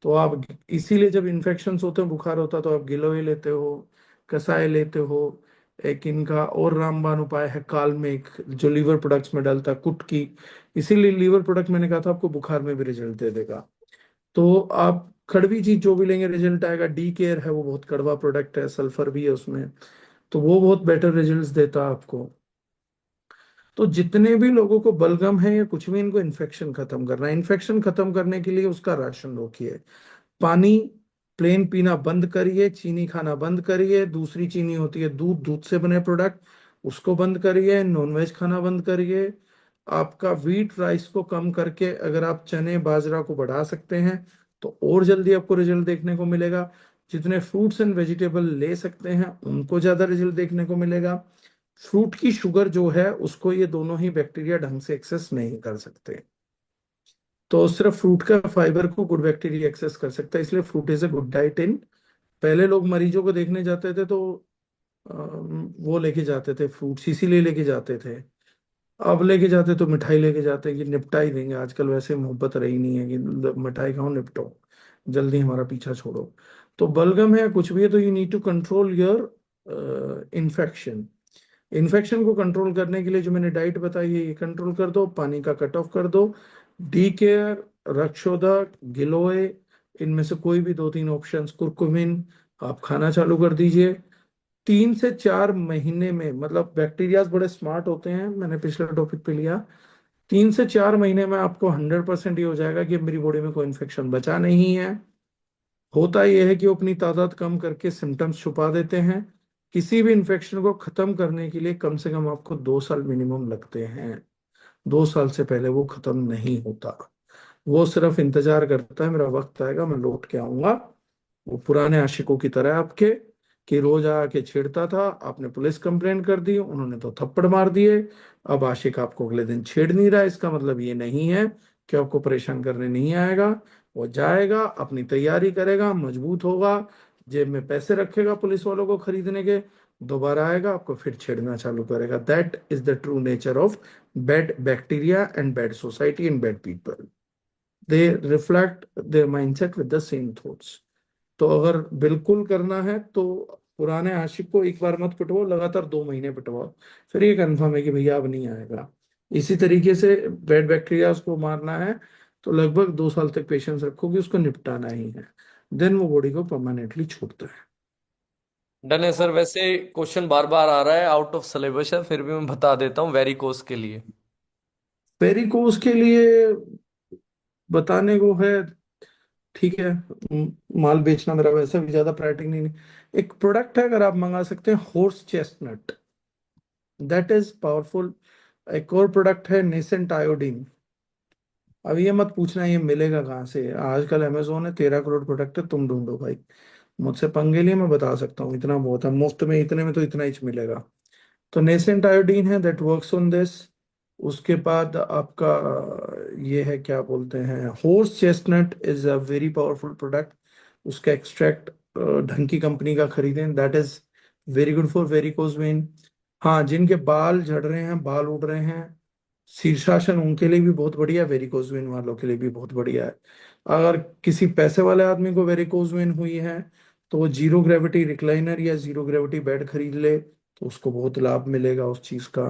तो आप इसीलिए जब इन्फेक्शन होते हैं, बुखार होता है, तो आप गिलोय लेते हो, कसाय लेते हो। एक इनका और रामबाण उपाय है कालमेघ, जो लीवर प्रोडक्ट्स में डलता है, कुटकी। इसीलिए लीवर प्रोडक्ट मैंने कहा था आपको बुखार में भी रिजल्ट दे देगा। तो आप कड़वी चीज जो भी लेंगे रिजल्ट आएगा। डी केयर है, वो बहुत कड़वा प्रोडक्ट है, सल्फर भी है उसमें, तो वो बहुत बेटर रिजल्ट्स देता है आपको। तो जितने भी लोगों को बलगम है या कुछ भी, इनको इन्फेक्शन खत्म करना है। इन्फेक्शन खत्म करने के लिए उसका राशन रोकिए, पानी प्लेन पीना बंद करिए, चीनी खाना बंद करिए, दूसरी चीनी होती है दूध, दूध से बने प्रोडक्ट, उसको बंद करिए, नॉनवेज खाना बंद करिए। आपका व्हीट राइस को कम करके अगर आप चने बाजरा को बढ़ा सकते हैं तो और जल्दी आपको रिजल्ट देखने को मिलेगा। जितने फ्रूट्स एंड वेजिटेबल ले सकते हैं उनको ज्यादा रिजल्ट देखने को मिलेगा। फ्रूट की शुगर जो है उसको ये दोनों ही बैक्टीरिया ढंग से एक्सेस नहीं कर सकते, तो सिर्फ फ्रूट का फाइबर को गुड बैक्टीरिया एक्सेस कर सकता है, इसलिए fruit is a good diet in. पहले लोग मरीजों को देखने जाते थे तो वो लेके जाते थे फ्रूट्स, इसीलिए लेके जाते थे। अब लेके जाते तो मिठाई लेके जाते कि निपटा ही देंगे, आजकल वैसे मोहब्बत रही नहीं है कि मिठाई खाओ निपटो, जल्दी हमारा पीछा छोड़ो। तो बलगम है कुछ भी है तो you need to control your infection. Infection को कंट्रोल करने के लिए जो मैंने डाइट बताई है ये कंट्रोल कर दो, पानी का कट ऑफ कर दो। डी केयर, रक्षोदक, गिलोय, इनमें से कोई भी दो तीन ऑप्शंस, कुरकुमिन आप खाना चालू कर दीजिए। 3 से 4 महीने में, मतलब बैक्टीरियाज बड़े स्मार्ट होते हैं, मैंने पिछले टॉपिक पे लिया, 3 से 4 महीने में आपको 100% ये हो जाएगा कि अब मेरी बॉडी में कोई इन्फेक्शन बचा नहीं है। होता यह है कि वो अपनी तादाद कम करके सिम्टम्स छुपा देते हैं। किसी भी इन्फेक्शन को खत्म करने के लिए कम से कम आपको 2 साल मिनिमम लगते हैं, 2 साल से पहले वो खत्म नहीं होता। वो सिर्फ इंतजार करता है मेरा वक्त आएगा मैं लौट के आऊंगा। वो पुराने आशिकों की तरह आपके, कि रोज आके छेड़ता था, आपने पुलिस कंप्लेंट कर दी, उन्होंने तो थप्पड़ मार दिए, अब आशिक आपको अगले दिन छेड़ नहीं रहा। इसका मतलब ये नहीं है कि आपको परेशान करने नहीं आएगा। वो जाएगा, अपनी तैयारी करेगा, मजबूत होगा, जेब में पैसे रखेगा पुलिस वालों को खरीदने के, दोबारा आएगा आपको फिर छेड़ना चालू करेगा। That is the true nature of bad bacteria and bad society and bad people. They reflect there mindset with the same thoughts. तो अगर बिल्कुल करना है तो पुराने आशिक को एक बार मत पिटवाओ, लगातार 2 महीने पिटवाओ, फिर ये कंफर्म है कि भैया अब नहीं आएगा। इसी तरीके से बैड बैक्टीरिया को मारना है तो लगभग 2 साल तक पेशेंस रखोगे, उसको निपटाना ही है, देन वो बॉडी को परमानेंटली छोड़ता है। डन है सर। वैसे क्वेश्चन बार बार आ रहा है, आउट ऑफ सिलेबस है, फिर भी मैं बता देता हूँ, वेरिकोस के लिए। पेरिकोस के लिए बताने को है, ठीक है, माल बेचना मेरा वैसे भी ज्यादा प्रायोरिटी नहीं। एक प्रोडक्ट है अगर आप मंगा सकते हैं, horse chestnut, that is powerful. एक और प्रोडक्ट है नेसेंट आयोडीन। अब ये मत पूछना ये मिलेगा कहाँ से, आजकल अमेजोन है, 13 करोड़ प्रोडक्ट है, तुम ढूंढो भाई। मुझसे पंगे लिए मैं बता सकता हूँ, इतना बहुत है, मुफ्त में इतने में तो इतना ही मिलेगा। तो नेसेंट आयोडीन है, दैट वर्क्स ऑन दिस। उसके बाद आपका ये है क्या बोलते हैं, horse chestnut is a very powerful product. उसका एक्सट्रैक्ट ढंग की कंपनी का खरीदें, that is very good for varicose vein. हाँ, जिनके बाल झड़ रहे हैं, बाल उड़ रहे हैं, शीर्षासन, उनके लिए भी बहुत बढ़िया है, वेरिकोज वेन वालों के लिए भी बहुत बढ़िया है। अगर किसी पैसे वाले आदमी को वेरिकोज वेन हुई है तो वो जीरो ग्रेविटी रिक्लाइनर या जीरो ग्रेविटी बेड खरीद ले, तो उसको बहुत लाभ मिलेगा उस चीज का।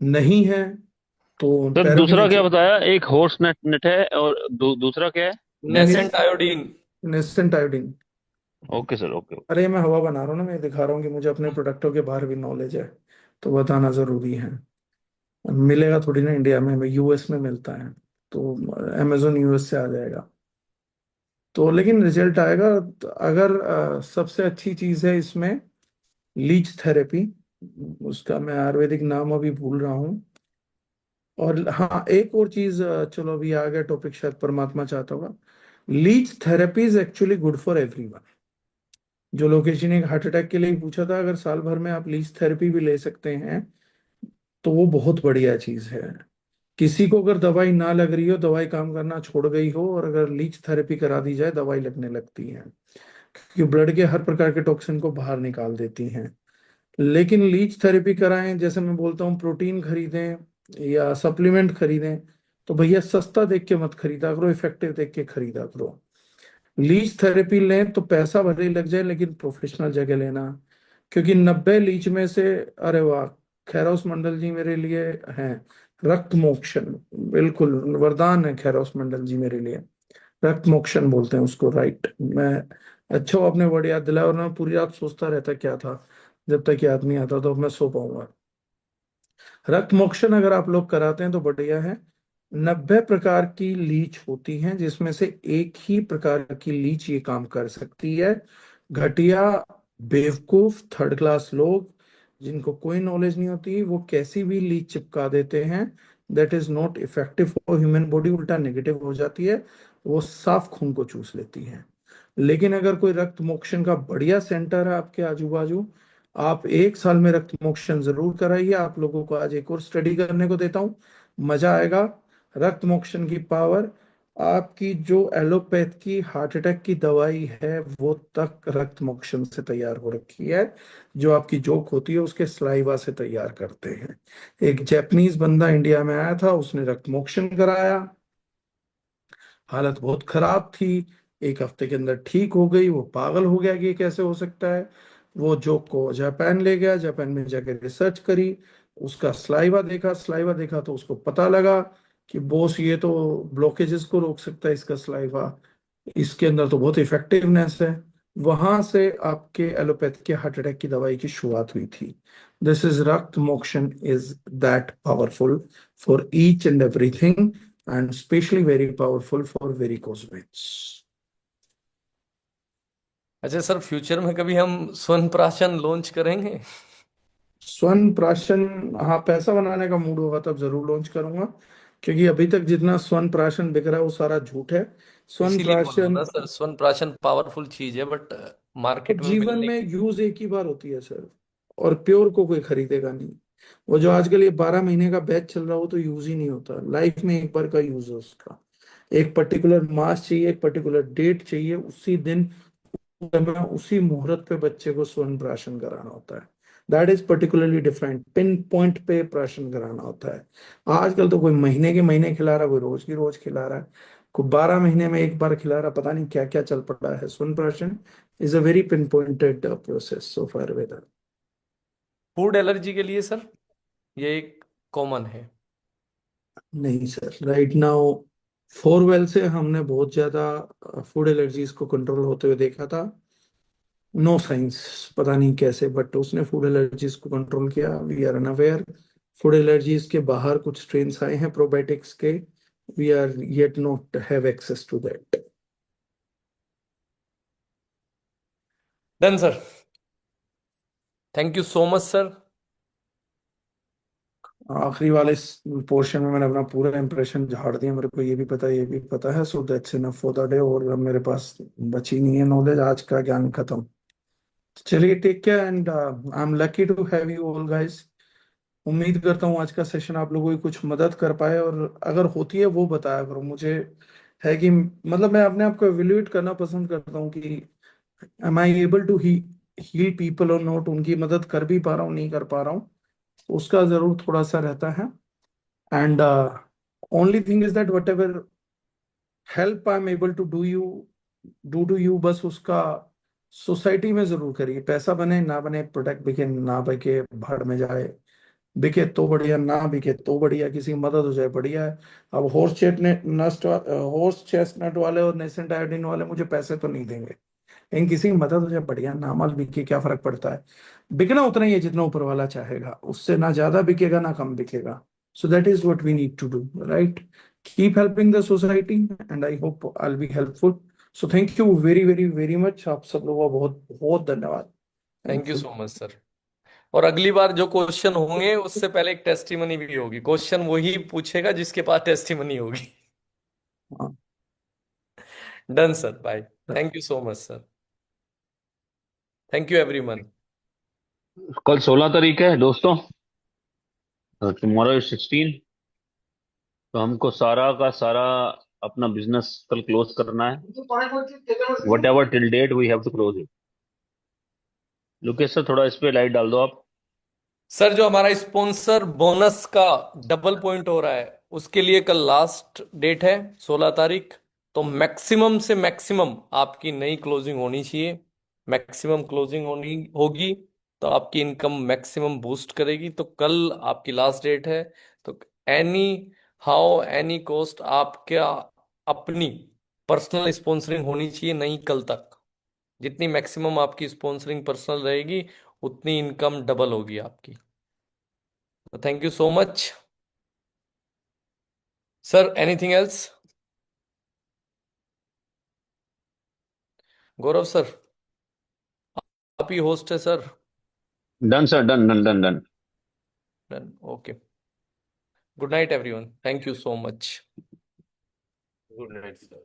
नहीं है तो सर पैरों के दूसरा क्या नीचे बताया? एक हॉर्स नेट नेट है और दूसरा क्या है? Nascent iodine. Nascent iodine. Okay sir, okay. अरे मैं हवा बना रहा हूँ ना, मैं दिखा रहा हूँ कि मुझे अपने प्रोडक्टों के बारे भी नॉलेज है, तो बताना जरूरी है। मिलेगा थोड़ी ना इंडिया में, यूएस में मिलता है, तो अमेजोन यूएस से आ जाएगा, तो लेकिन रिजल्ट आएगा। तो अगर सबसे अच्छी चीज है इसमें लीच थेरेपी, उसका मैं आयुर्वेदिक नाम अभी भूल रहा हूँ। और हाँ, एक और चीज, चलो अभी आ गया टॉपिक, शायद परमात्मा चाहता होगा। Leech therapy is actually good for everyone. जो लोकेश जी ने हार्ट अटैक के लिए ही पूछा था, अगर साल भर में आप लीच थेरेपी भी ले सकते हैं तो वो बहुत बढ़िया चीज है। किसी को अगर दवाई ना लग रही हो, दवाई काम करना छोड़ गई हो, और अगर लीच थेरेपी करा दी जाए, दवाई लगने लगती है, क्योंकि ब्लड के हर प्रकार के टॉक्सिन को बाहर निकाल देती हैं। लेकिन लीच थेरेपी कराएं, जैसे मैं बोलता हूँ प्रोटीन खरीदें या सप्लीमेंट खरीदें, तो भैया सस्ता देख के मत खरीदा करो, इफेक्टिव देख के खरीदा करो। लीच थेरेपी लें तो पैसा भले ही लग जाए, लेकिन प्रोफेशनल जगह लेना, क्योंकि 90 लीच में से, अरे वाह, खैरोस मंडल जी मेरे लिए हैं रक्त मोक्षण, बिल्कुल वरदान है खैरोस मंडल जी मेरे लिए। रक्त मोक्षण बोलते हैं उसको, राइट। मैं, अच्छा आपने वर्ड याद दिलाया, और मैं पूरी रात सोचता रहता क्या था, जब तक याद नहीं आता तो अब मैं सो पाऊंगा। रक्त मोक्षण अगर आप लोग कराते हैं तो बढ़िया है। 90 प्रकार की लीच होती हैं, जिसमें से एक ही प्रकार की लीच ये काम कर सकती है। घटिया, बेवकूफ, थर्ड क्लास लोग जिनको कोई नॉलेज नहीं होती, वो कैसी भी लीच चिपका देते हैं। That is not effective for human body, उल्टा नेगेटिव हो जाती है। वो साफ खून को चूस लेती है। लेकिन अगर कोई रक्त मोक्षण का बढ़िया सेंटर है आपके आजू बाजू, आप 1 साल में रक्त मोक्षण जरूर कराइए। आप लोगों को आज एक और स्टडी करने को देता हूँ, मजा आएगा। रक्त मोक्षण की पावर, आपकी जो एलोपैथ की हार्ट अटैक की दवाई है वो तक रक्त मोक्षण से तैयार हो रखी है। जो आपकी जोक होती है उसके सलाइवा से तैयार करते हैं। एक जापानीज बंदा इंडिया में आया था, उसने रक्त मोक्षण कराया, हालत बहुत खराब थी। 1 हफ्ते के अंदर ठीक हो गई। वो पागल हो गया कि ये कैसे हो सकता है। वो जोक को जापान ले गया, जापान में जाकर रिसर्च करी, उसका सलाइवा देखा तो उसको पता लगा कि बॉस ये तो ब्लॉकेजेस को रोक सकता है, इसका सलाइवा, इसके अंदर तो बहुत इफेक्टिवनेस है। वहां से आपके एलोपैथ के हार्ट अटैक की दवाई की शुरुआत हुई थी। दिस इज रक्त मोक्षण is that powerful for each and everything, and especially very powerful for varicose veins. अच्छा सर, फ्यूचर में कभी हम स्वर्ण प्राशन लॉन्च करेंगे? स्वर्ण प्राशन, हाँ, पैसा बनाने का मूड होगा तब जरूर लॉन्च करूंगा। क्योंकि अभी तक जितना स्वर्ण प्राशन बिक रहा है वो सारा झूठ है। स्वर्ण इसीलिए बोल रहा हूँ प्राशन ना सर, स्वर्ण प्राशन पावरफुल चीज है, बट और मार्केट में जीवन मिलने में की। यूज एक ही बार होती है सर, और प्योर को कोई खरीदेगा नहीं। वो जो आजकल ये 12 महीने का बैच चल रहा है वो तो यूज ही नहीं होता, लाइफ में एक बार का यूज है उसका। एक पर्टिकुलर मास चाहिए, एक पर्टिकुलर डेट चाहिए, उसी दिन, समय, उसी मुहूर्त पे बच्चे को स्वर्ण प्राशन कराना होता है। That is particularly different, pin point पे प्राशन कराना होता है। आजकल तो कोई महीने के महीने खिला रहा है, कोई रोज की रोज खिला रहा है, कोई 12 महीने में एक बार खिला रहा है, पता नहीं क्या क्या चल पड़ा है। स्वर्ण प्राशन is a very pin pointed process of Ayurveda. Food allergy के लिए सर ये एक कॉमन है? नहीं सर, राइट नाउ फोरवेल से हमने बहुत ज्यादा फूड एलर्जीज को कंट्रोल होते हुए देखा था। नो साइंस, पता नहीं कैसे, बट उसने फूड एलर्जीज को कंट्रोल किया। We are unaware. Food allergies के बाहर कुछ स्ट्रेन्स आए हैं प्रोबायोटिक्स के, we are yet not have access to that. Done sir. Thank you so much sir. आखिरी वाले पोर्शन में मैंने अपना पूरा इंप्रेशन झाड़ दिया। मेरे को ये भी पता है, so that's enough for the day. और अब मेरे पास बची नहीं है नॉलेज, आज का ज्ञान खत्म। चलिए, take care and I am lucky to have you all guys. उम्मीद करता हूँ आज का सेशन आप लोगों की कुछ मदद कर पाए, और अगर होती है वो बताया करो मुझे। है कि मतलब मैं अपने आप को एवेल्यूएट करना पसंद करता हूँ कि am I able to heal people और नॉट, उनकी मदद कर भी पा रहा हूँ नहीं कर पा रहा हूँ, उसका जरूर थोड़ा सा रहता है। And only thing is that whatever help I am able to do to you, बस उसका सोसाइटी में जरूर करिए। पैसा बने ना बने, प्रोडक्ट बिके ना बिके, भाड़ में जाए, बिके तो बढ़िया, ना बिके तो बढ़िया, किसी की मदद हो जाए बढ़िया है। अब हॉर्स चेस्टनट वाले और नेसेंट आयोडीन वाले मुझे पैसे तो नहीं देंगे, लेकिन किसी की मदद हो जाए बढ़िया, ना माल बिके क्या फर्क पड़ता है। बिकना उतना ही है जितना ऊपर वाला चाहेगा, उससे ना ज्यादा बिकेगा ना कम बिकेगा। So that is what we need to do, right? Keep helping the society and I hope I will be helpful. So thank you very very very much, आप सब लोगों का बहुत बहुत धन्यवाद। Thank thank you you. So much sir. और अगली बार जो क्वेश्चन होंगे उससे पहले एक टेस्टिमनी भी होगी। क्वेश्चन वही पूछेगा जिसके पास टेस्टिमनी होगी। Done sir, bye. Thank you so much sir. Thank you everyone. कल 16 तारीख है दोस्तों, टुमारो इज 16। तो हमको सारा का सारा अपना बिजनेस कल क्लोज करना है। Whatever till date we have to close it. Lokesh sir, थोड़ा इस पे लाइट डाल दो आप। सर, जो हमारा स्पॉन्सर बोनस का डबल पॉइंट हो रहा है उसके लिए कल लास्ट डेट है, 16 तारीख। तो मैक्सिमम से मैक्सिमम आपकी नई क्लोजिंग होनी चाहिए। मैक्सिमम क्लोजिंग होनी होगी तो आपकी इनकम मैक्सिमम बूस्ट करेगी। तो कल आपकी लास्ट डेट है। तो एनी हाउ एनी कॉस्ट आपका अपनी पर्सनल स्पॉन्सरिंग होनी चाहिए, नहीं कल तक। जितनी मैक्सिमम आपकी स्पॉन्सरिंग पर्सनल रहेगी उतनी इनकम डबल होगी आपकी। Thank you so much. Sir anything else? Gaurav sir, आप ही होस्ट है sir. Done sir, done done done done. Done, okay. Good night everyone, thank you so much. Good night sir.